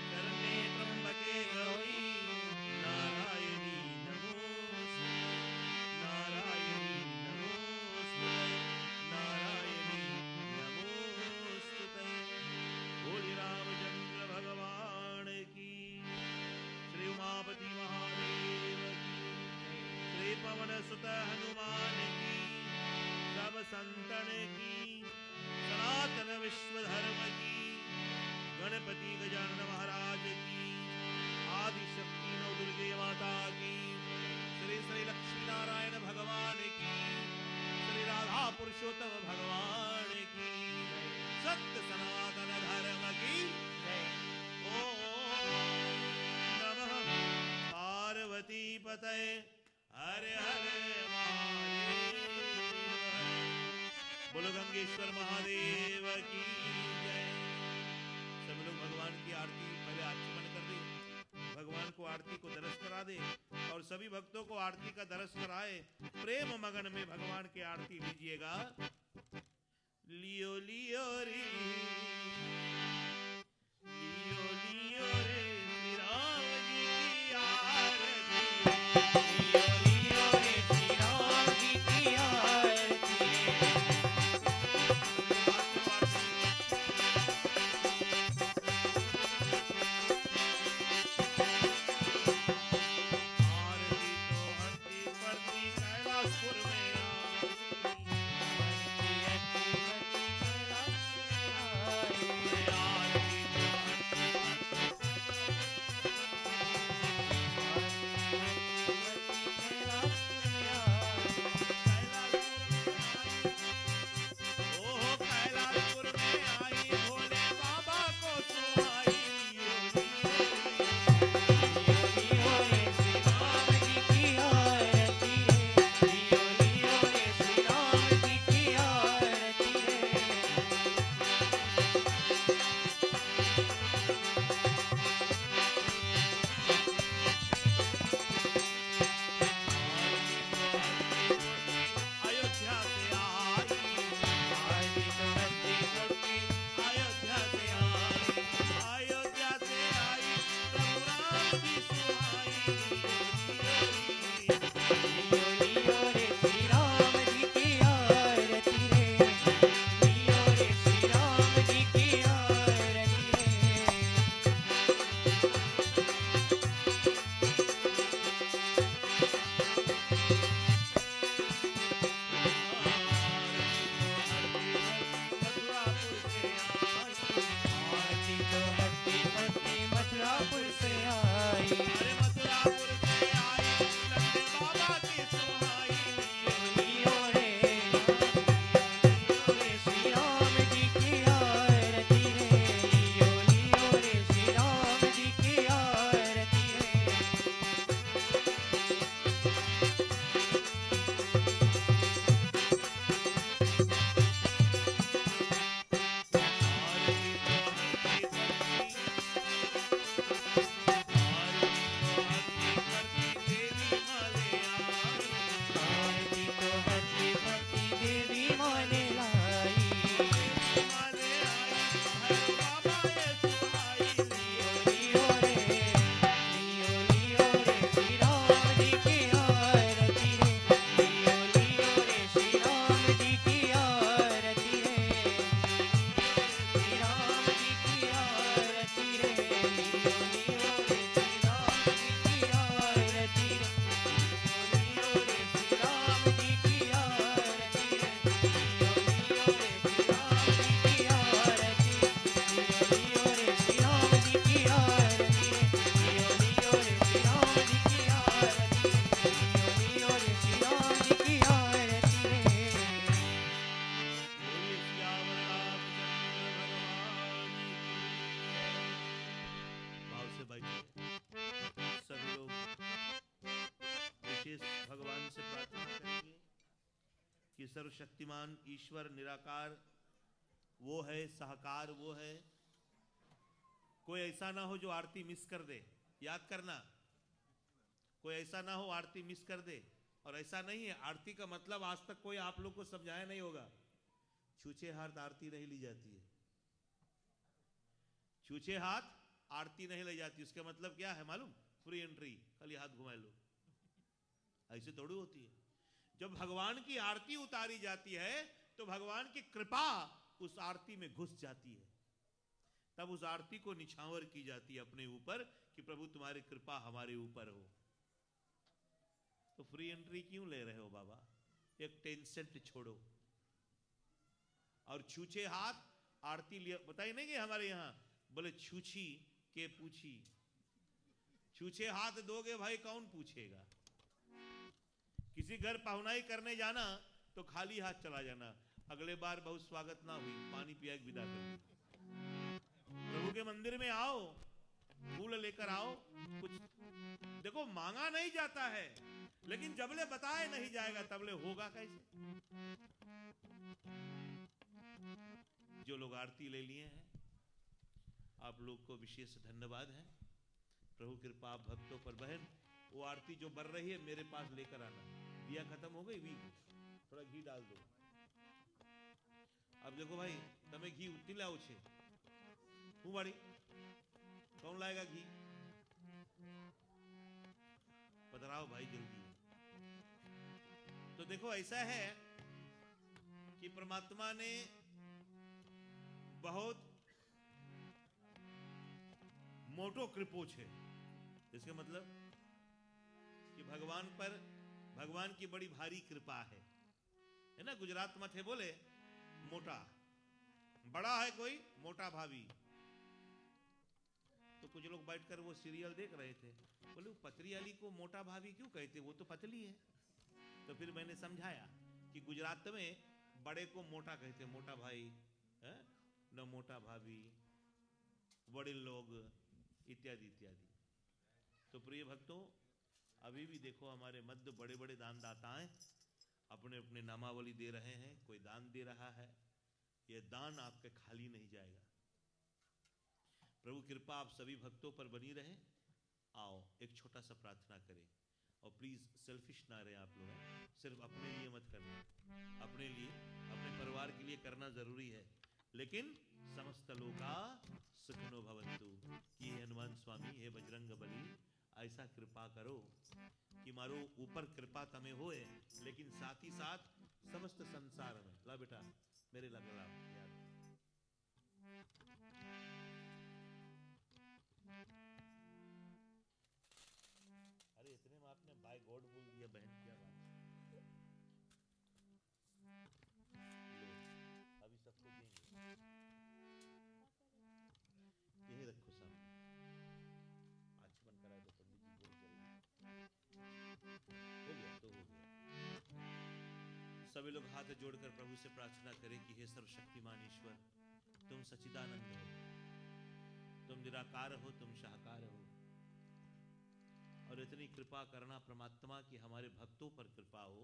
शरण्ये त्र्यंबके गौरी नारायणी नमोस्तुते नारायणी नमोस्तुते नारायणी नमोस्तुते बोली रामचंद्र भगवान की श्री उमापति महादेव की श्री पवन सुत हनुमान की सब संतन की सनातन विश्व धर्म की गणपति गजानन महाराज की आदि शक्ति नव दुर्गे माता की श्री श्री लक्ष्मी नारायण भगवान की श्री राधा पुरुषोत्तम भगवान की सत्य सनातन धर्म की ओम नमः पार्वती पतये हर हर महादेव बोलो गंगेश्वर महादेव की जय। सब लोग भगवान की आरती पहले आचमन कर दे, भगवान को आरती को दरस करा दे और सभी भक्तों को आरती का दरस कराए। प्रेम मगन में भगवान की आरती लीजिएगा। लियो लियो रे लियो लियो रे श्री राम जी की आरती लियो लियो रे श्री राम जी की आरती कैलाशपुर में आरती कि सर्वशक्तिमान ईश्वर निराकार वो है, साकार वो है। कोई ऐसा ना हो जो आरती मिस कर दे, याद करना, कोई ऐसा ना हो आरती मिस कर दे। और ऐसा नहीं है, आरती का मतलब आज तक कोई आप लोग को समझाया नहीं होगा, छूछे हाथ आरती नहीं ली जाती है। छूछे हाथ आरती नहीं ली जाती, उसका मतलब क्या है मालूम? फ्री एंट्री, खाली हाथ घुमा लो, ऐसे थोड़ी होती है। जब भगवान की आरती उतारी जाती है तो भगवान की कृपा उस आरती में घुस जाती है, तब उस आरती को निछावर की जाती है अपने ऊपर कि प्रभु तुम्हारी कृपा हमारे ऊपर हो। तो फ्री एंट्री क्यों ले रहे हो बाबा? एक टेंशन छोड़ो। और छूछे हाथ आरती लिया, बताइए नहीं कि हमारे यहां बोले छूछी के पूछी, छूछे हाथ दोगे भाई कौन पूछेगा। किसी घर पहुनाई करने जाना तो खाली हाथ चला जाना, अगले बार बहुत स्वागत ना हुई, पानी पिया के विदा कर। प्रभु के मंदिर में आओ, फूल लेकर आओ, कुछ देखो मांगा नहीं जाता है, लेकिन जबले बताए नहीं जाएगा तबले होगा कैसे। जो लोग आरती ले लिए हैं आप लोग को विशेष धन्यवाद है। प्रभु कृपा आप भक्तों पर। बहन वो आरती जो बढ़ रही है मेरे पास लेकर आना, दिया खत्म हो गई, भी थोड़ा घी डाल दो। अब देखो भाई तमें घी उतनी लाओ छे, हूँ बाड़ी कौन लाएगा घी? पधराओ भाई जल्दी। तो देखो ऐसा है कि परमात्मा ने बहुत मोटो कृपो छे, इसका मतलब कि भगवान पर, भगवान की बड़ी भारी कृपा है ना। गुजरात में थे बोले मोटा, बड़ा है कोई मोटा भाभी। तो कुछ लोग बैठकर वो सीरियल देख रहे थे, बोले वो पतली वाली को मोटा भाभी क्यों कहते, वो तो पतली है। तो फिर मैंने समझाया कि गुजरात में बड़े को मोटा कहते, मोटा भाई है न, मोटा भाभी, बड़े लोग इत्यादि इत्यादि। तो प्रिय भक्तों अभी भी देखो हमारे मध्य बड़े बड़े दानदाता हैं, अपने अपने नामावली दे रहे हैं, कोई दान दे रहा है। ये दान आपके खाली नहीं जाएगा। प्रभु कृपा आप सभी भक्तों पर बनी रहे। आओ एक छोटा सा प्रार्थना करें, और प्लीज सेल्फिश ना रहे आप लोग, सिर्फ अपने लिए मत करना। अपने लिए, अपने परिवार के लिए करना जरूरी है, लेकिन समस्त लोका सुखिनो भवन्तु। कि हे हनुमान स्वामी, हे बजरंग बली, ऐसा कृपा करो कि मारो ऊपर कृपा तमें होए, लेकिन साथ ही साथ समस्त संसार में। ला बेटा मेरे लग ला यार। अरे इतने में आपने बाय गॉड बोल दिया बहन, क्या बात। अभी सबको देंगे, यही रखो सामने। आचमन कराए तो पंडित जी बोल चल हो गया तो हो गया। सभी लोग हाथ जोड़कर प्रभु से प्रार्थना करें कि हे सर्वशक्तिमान ईश्वर, तुम सच्चिदानंद हो, तुम निराकार हो, तुम शाहकार हो, और इतनी कृपा करना परमात्मा की हमारे भक्तों पर कृपा हो,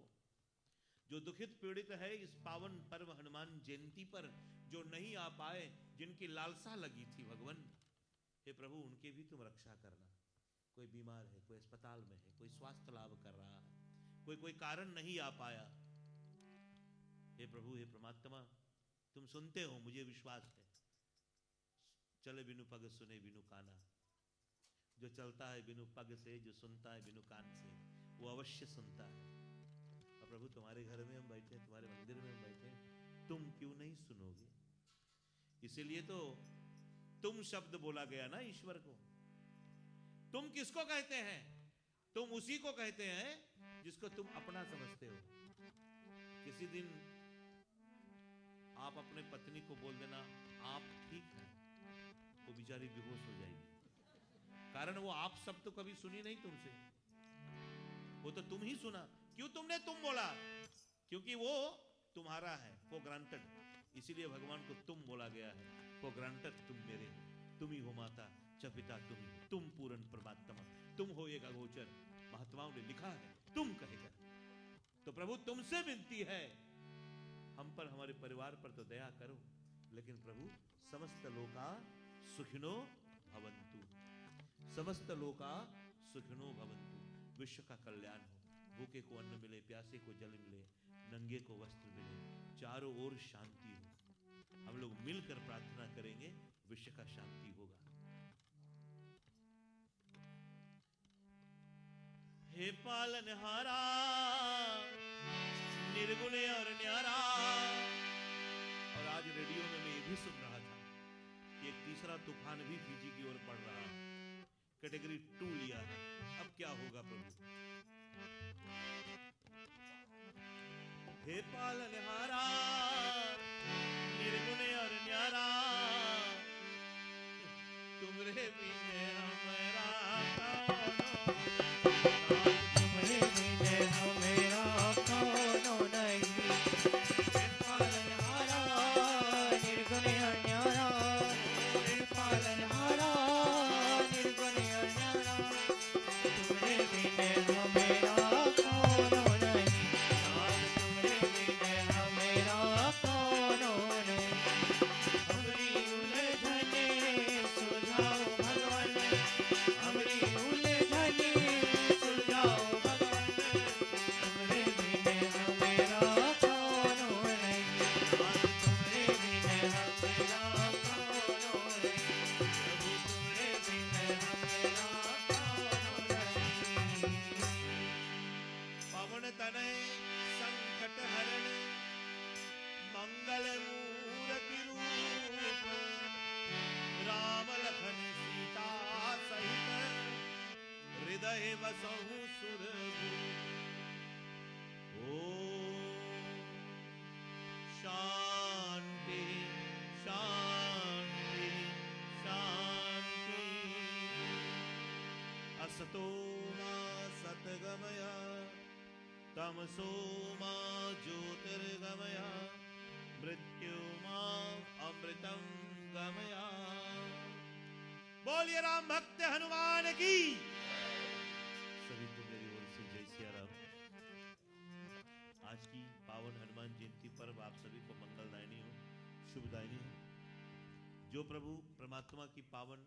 जो दुखित पीड़ित है इस पावन पर्व हनुमान जयंती पर, जो नहीं आ पाए, जिनकी लालसा लगी थी भगवान, हे प्रभु उनके भी तुम रक्षा करना। कोई बीमार है, कोई अस्पताल में है, कोई स्वास्थ्य लाभ कर रहा है, कोई कारण नहीं आ पाया। हे प्रभु, हे परमात्मा, तुम सुनते हो, मुझे विश्वास है। चले बिनु पग सुने बिनु काना, जो चलता है बिनु पग से, जो सुनता है बिनु कान से, वो अवश्य सुनता है। और प्रभु तुम्हारे घर में हम बैठे, तुम्हारे मंदिर में हम बैठे, तुम क्यों नहीं सुनोगे? इसीलिए तो तुम शब्द बोला गया ना ईश्वर को। तुम किसको कहते हैं? तुम उसी को कहते हैं जिसको तुम अपना समझते हो। किसी दिन आप अपने पत्नी को बोल देना आप ठीक है, वो बेचारी बेहोश हो जाएगी, कारण वो आप शब्द तो कभी सुनी नहीं तुमसे, वो तो तुम ही सुना। क्यों तुमने तुम बोला? क्योंकि वो तुम्हारा है, फॉर ग्रांटेड। इसीलिए भगवान को तुम बोला गया है, फॉर ग्रांटेड तुम मेरे हो, तुम ही हो माता च पिता, तुम ही हो, तुम पूर्ण परमात्मा, तुम हो एक अगोचर। महात्माओं ने लिखा है तुम कहकर। तो प्रभु तुमसे विनती है हम पर, हमारे परिवार पर तो दया करो, लेकिन प्रभु समस्त लोका सुखिनो भवन्तु, समस्त लोका सुखिनो भवन्तु, विश्व का कल्याण हो, भूखे को अन्न मिले, प्यासे को जल मिले, नंगे को वस्त्र मिले, चारों ओर शांति हो। हम लोग मिलकर प्रार्थना करेंगे, विश्व का शांति होगा। हे पालनहारा निर्गुण और न्यारा। और आज रेडियो में मैं ये भी सुन रहा था कि एक तीसरा तूफान भी फिजी की ओर पड़ रहा है, कैटेगरी 2 लिया है। अब क्या होगा प्रभु? हे पालनहारा निर्गुण और न्यारा, तुमरे बिने हमारा तुम्हारे बिने हमेरा कौनो नहीं। हे पालनहारा निर्गुण और न्यारा, हे पालनहारा निर्गुण और न्यारा, तुम्हारे बिने हमेरा कौनो नहीं। तुम्हारे बिने हमेरा कौनो नहीं। हमरी उलझने सुलझाओ भगवान, हमरी उलझने सुलझाओ भगवान, तुम्हारे बिने हमेरा कौनो नहीं। तुम्हारे बिने हमेरा कौनो नहीं। तुम्हारे बिने हमेरा कौनो नहीं। पवन तनय संकट हरण मंगल मूर्ति रूप, राम लखन सीता सहित हृदय बसहु सुरभूप। ओम शांति शांति शांति। असतो मा सतगमय तमसो मा ज्योतिर्गमय, मृत्युमा अमृतम गमया। बोलिए राम भक्त हनुमान की। सभी को मेरी ओर से जय सिया राम। आज की पावन हनुमान जयंती पर्व आप सभी को मंगलदायिनी हो, शुभदायिनी हो। जो प्रभु परमात्मा की पावन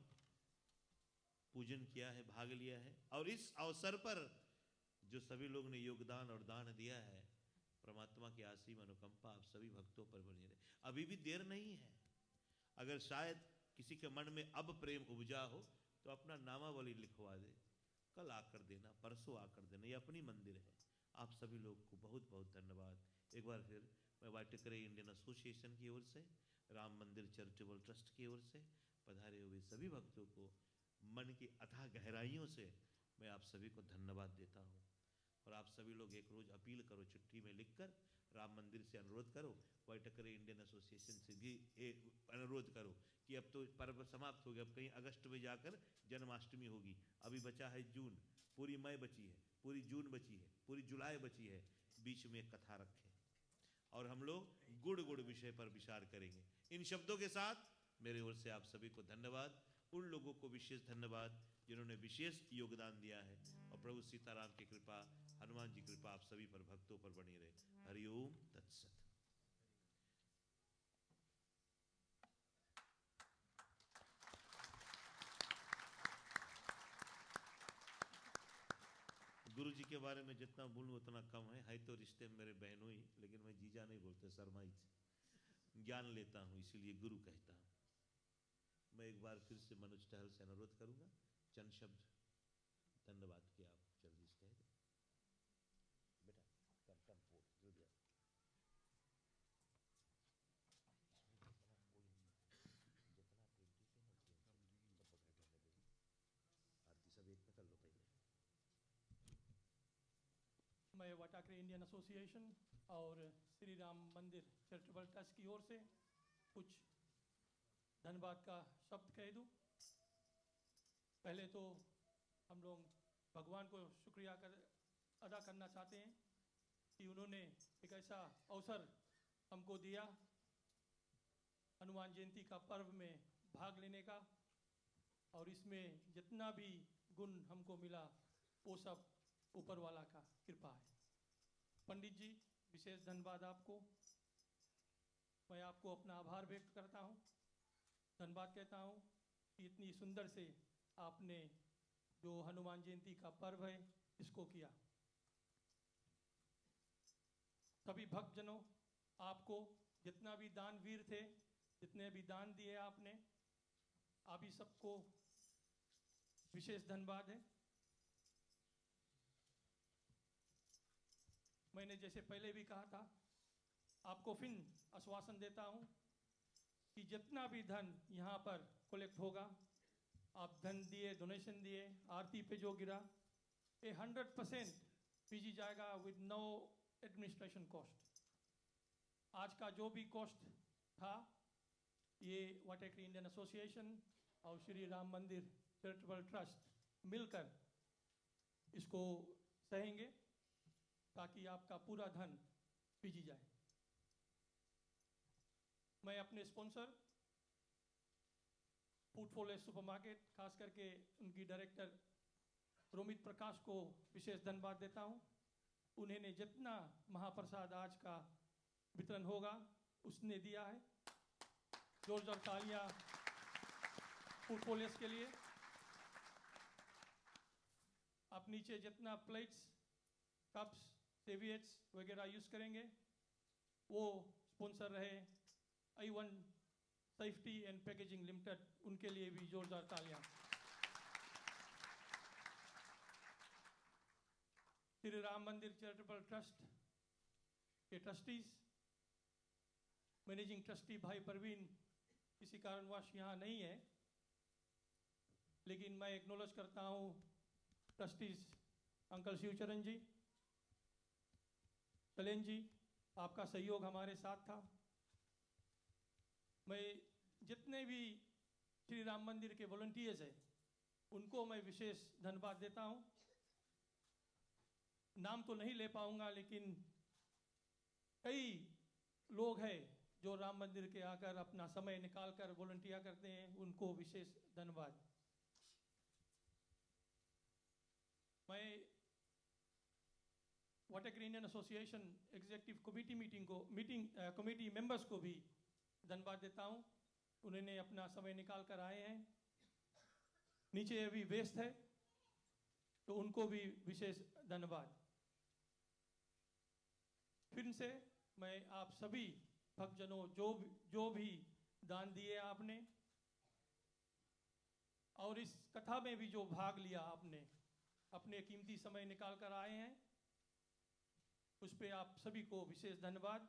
पूजन किया है, भाग लिया है, और इस अवसर पर जो सभी लोग ने योगदान और दान दिया है, परमात्मा की आसीम अनुकंपा आप सभी भक्तों पर बनी रहे। अभी भी देर नहीं है। अगर शायद किसी के मन में अब प्रेम उपजा हो तो अपना नामावली लिखवा दे, कल आकर देना, परसों आकर देना, ये अपनी मंदिर है। आप सभी लोग को बहुत बहुत धन्यवाद। एक बार फिर मैं वाटिकरे इंडियन एसोसिएशन की ओर से, राम मंदिर चैरिटेबल ट्रस्ट की ओर से पधारे हुए सभी भक्तों को मन की अथाह गहराइयों से मैं आप सभी को धन्यवाद देता हूँ। और आप सभी लोग एक रोज अपील करो, चिट्ठी में लिखकर राम मंदिर से अनुरोध करो, वाटिकरे इंडियन एसोसिएशन से भी अनुरोध करो कि अब तो पर्व समाप्त हो गया, अब कहीं अगस्त में जाकर जन्माष्टमी होगी। अभी बचा है जून, पूरी मई बची है, पूरी जून बची है, पूरी जुलाई बची है, बीच में एक कथा रखें और हम लोग गुड़ गुड़ विषय पर विचार करेंगे। इन शब्दों के साथ मेरे ओर से आप सभी को धन्यवाद। उन लोगों को विशेष धन्यवाद जिन्होंने विशेष योगदान दिया है। और प्रभु सीताराम की कृपा, हनुमान जी की कृपा आप सभी पर, भक्तों पर बनी रहे। हरिओम तत्सत। गुरु जी के बारे में जितना बोलूं उतना कम है तो रिश्ते में मेरे बहनों ही, लेकिन मैं जीजा नहीं बोलते, शर्मा ही ज्ञान लेता हूं, इसीलिए गुरु कहता हूं। मैं एक बार फिर से मनोज टहल से अनुरोध करूंगा, चंद शब्द धन्यवाद के आप जल्दी से कह दें। बेटा कम बोल जल्दी। आरती सब एक में कर लो पहले। मैं वाटिकरे इंडियन एसोसिएशन और श्री राम मंदिर चैरिटेबल ट्रस्ट की ओर से कुछ धन्यवाद का शब्द कह दूं। पहले तो हम लोग भगवान को शुक्रिया अदा करना चाहते हैं कि उन्होंने एक ऐसा अवसर हमको दिया हनुमान जयंती का पर्व में भाग लेने का, और इसमें जितना भी गुण हमको मिला वो सब ऊपर वाला का कृपा है। पंडित जी विशेष धन्यवाद आपको। मैं आपको अपना आभार व्यक्त करता हूँ, धन्यवाद कहता हूँ कि इतनी सुंदर से आपने जो हनुमान जयंती का पर्व है इसको किया। सभी भक्तजनों, आपको जितना भी दानवीर थे, जितने भी दान दिए आपने, आप ही सबको विशेष धन्यवाद है। मैंने जैसे पहले भी कहा था, आपको फिर आश्वासन देता हूं कि जितना भी धन यहाँ पर कलेक्ट होगा, आप धन दिए, डोनेशन दिए, आरती पे जो गिरा, ये 100% पीजी जाएगा विद नो एडमिनिस्ट्रेशन कॉस्ट। आज का जो भी कॉस्ट था, ये वाटेकरी इंडियन एसोसिएशन और श्री राम मंदिर चैरिटेबल ट्रस्ट मिलकर इसको सहेंगे ताकि आपका पूरा धन पीजी जाए। मैं अपने स्पॉन्सर फूडफॉल सुपरमार्केट, खास करके उनकी डायरेक्टर रोमित प्रकाश को विशेष धन्यवाद देता हूं। उन्होंने जितना महाप्रसाद आज का वितरण होगा उसने दिया है। जोर जोर तालियां फूडफॉलियर्स के लिए। आप नीचे जितना प्लेट्स, कप्स, सेवियट्स वगैरह यूज करेंगे, वो स्पॉन्सर रहे I1 safety and packaging limited, उनके लिए भी जोरदार तालियां। श्री राम मंदिर चैरिटेबल ट्रस्ट के ट्रस्टीज, मैनेजिंग ट्रस्टी भाई परवीन किसी कारणवश यहाँ नहीं है, लेकिन मैं एक्नॉलेज करता हूँ ट्रस्टीज अंकल शिवचरण जी, कलेन जी, आपका सहयोग हमारे साथ था। मैं जितने भी श्री राम मंदिर के वॉलंटियर्स हैं उनको मैं विशेष धन्यवाद देता हूं। नाम तो नहीं ले पाऊंगा, लेकिन कई लोग हैं जो राम मंदिर के आकर अपना समय निकाल कर वॉलंटियर करते हैं, उनको विशेष धन्यवाद। मैं वाटेकरी Indian association executive committee committee members को भी धन्यवाद देता हूं। उन्होंने अपना समय निकाल कर आए हैं। नीचे अभी व्यस्त है तो उनको भी विशेष धन्यवाद। फिर से मैं आप सभी भक्तजनों, जो भी दान दिए आपने और इस कथा में भी जो भाग लिया आपने, अपने कीमती समय निकाल कर आए हैं, उस पे आप सभी को विशेष धन्यवाद।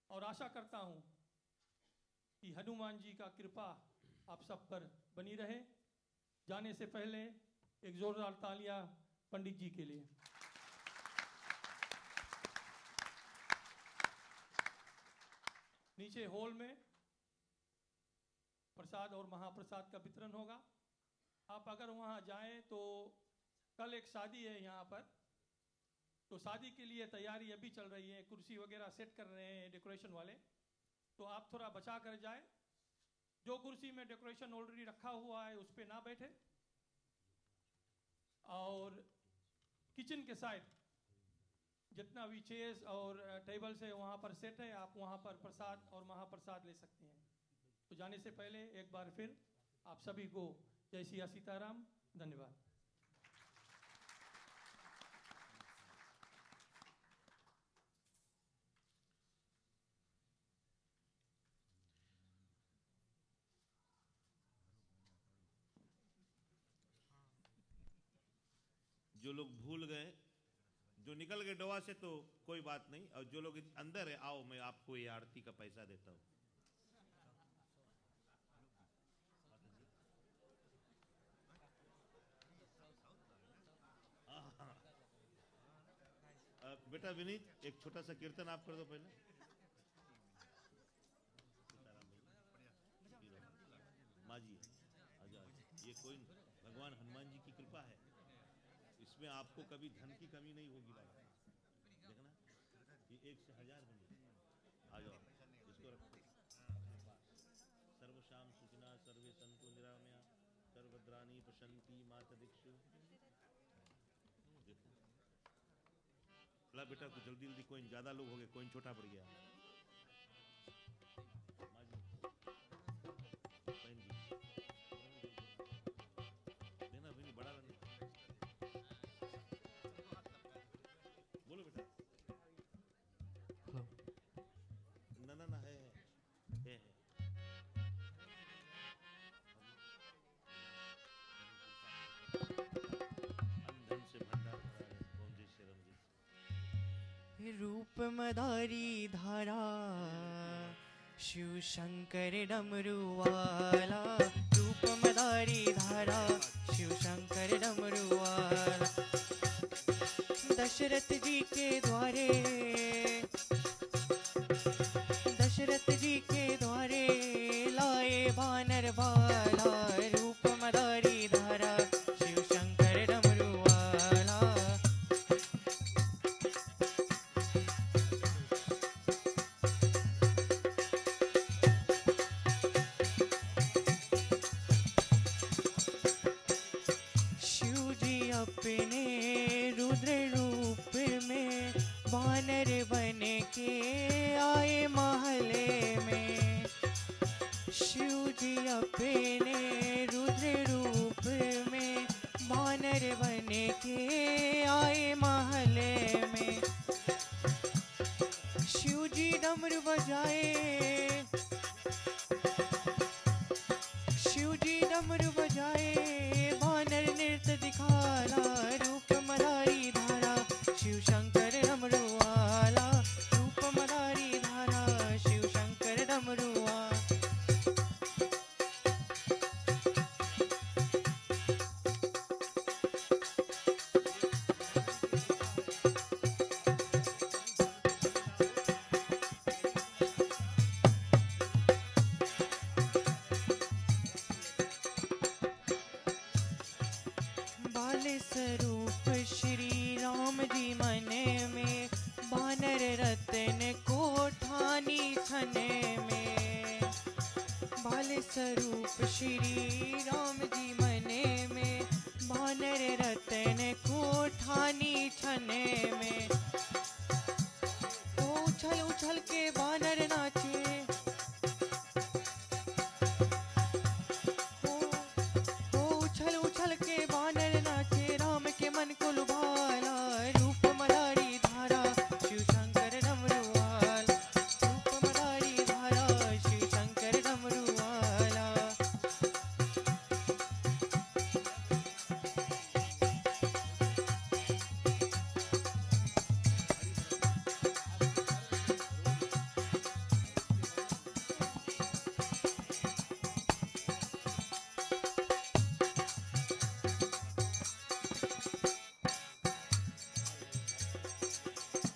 और आशा करता हूं कि हनुमान जी का कृपा आप सब पर बनी रहे। जाने से पहले एक जोरदार तालियां पंडित जी के लिए। नीचे हॉल में प्रसाद और महाप्रसाद का वितरण होगा। आप अगर वहां जाएं तो कल एक शादी है यहाँ पर, तो शादी के लिए तैयारी अभी चल रही है, कुर्सी वगैरह सेट कर रहे हैं डेकोरेशन वाले, तो आप थोड़ा बचा कर जाए। जो कुर्सी में डेकोरेशन ऑलरेडी रखा हुआ है उस पर ना बैठे। और किचन के साइड जितना भी चेयर्स और टेबल्स है वहाँ पर सेट है, आप वहाँ पर प्रसाद और महाप्रसाद ले सकते हैं। तो जाने से पहले एक बार फिर आप सभी को जय सिया सीताराम, धन्यवाद। जो लोग भूल गए, जो निकल गए डोवा से, तो कोई बात नहीं। और जो लोग अंदर है, आओ मैं आपको ये आरती का पैसा देता हूं। बेटा विनीत, एक छोटा सा कीर्तन आप कर दो पहले। माँ जी आजा, ये कोई भगवान हनुमान जी की कृपा है, इसमें आपको कभी धन की कमी नहीं होगी भाई। देखना, ये 1 से 1000 बनी। आ जाओ, इसको रखो। सर्वशाम सुखिना सर्वे संतो निरामया सर्वभद्राणि पश्यन्ति माता दीक्षु। देखो ला बेटा, को जल्दी जल्दी, कोई ज्यादा लोग हो गए, कोई छोटा पड़ गया। मदारी धारा शिव शंकर डमरू वाला, रूप मदारी धारा शिव शंकर डमरू वाला। दशरथ जी के द्वारे, दशरथ जी के द्वारे लाए बानर बाला, रूप मदारी धारा शिव शंकर डमरू वाला। शिव जी अपने रुद्र रूप में बानर बन के आए महले में। शिव जी अपने रुद्र रूप में बानर बन के आए महले में। शिव जी डमरू बजाए, शिव जी डमरू बजाए बानर नृत्य दिखाला, रूप मदारी धारा शिव शंकर डमरू वाला, रूप मदारी धारा शिव शंकर डमरू वाला। बाल स्वरूप श्री राम जी मन में, बानर रतन को ठानी छने में। बाल स्वरूप श्री राम जी मन में, बानर रतन को ठानी छने में। तो उछल उछल के बानर नाचे, उछल उछल के बानर नाचे राम के मन को लुभाला, रूप मदारी धारा शिव शंकर डमरू वाला, रूप मदारी धारा शिव शंकर डमरू वाला।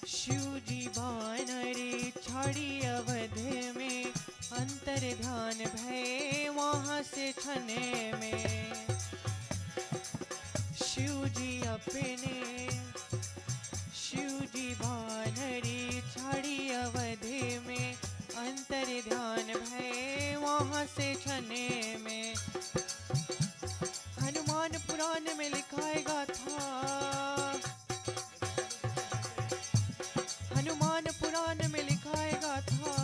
शिव जी बानर छाड़ी अवध में, अंतर ध्यान भय वहाँ से छने में। शिव जी अपने, शिव जी बानरी छाड़ी अवध में, अंतर ध्यान भय वहाँ से छने में। हनुमान पुराण में लिखाएगा था, हनुमान पुराण में लिखाएगा था,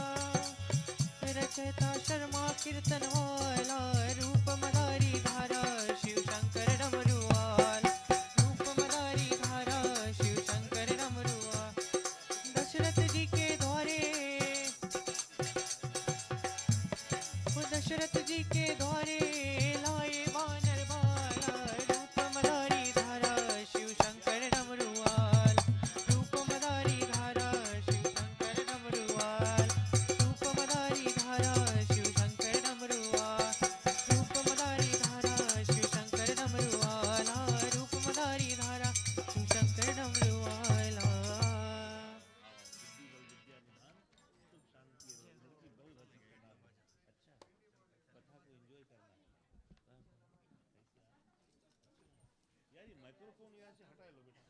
रचयिता शर्मा कीर्तन वाला, रूप मदारी धारा शिव शंकर डमरू वाला, रूप मदारी धारा शिव शंकर डमरू वाला। दशरथ जी के द्वारे, दशरथ जी के द्वारे लाए बानर बाला, रूप मदारी धारा शिव शंकर डमरू वाला, रूप मदारी धारा शिव शंकर डमरू वाला, रूप मदारी धारा शिव शंकर डमरू वाला, रूप मदारी धारा शिव शंकर डमरू वाला, रूप मदारी धारा शिव शंकर डमरू वाला। यार ये माइक्रोफोन यहाँ से हटा लो बेटा।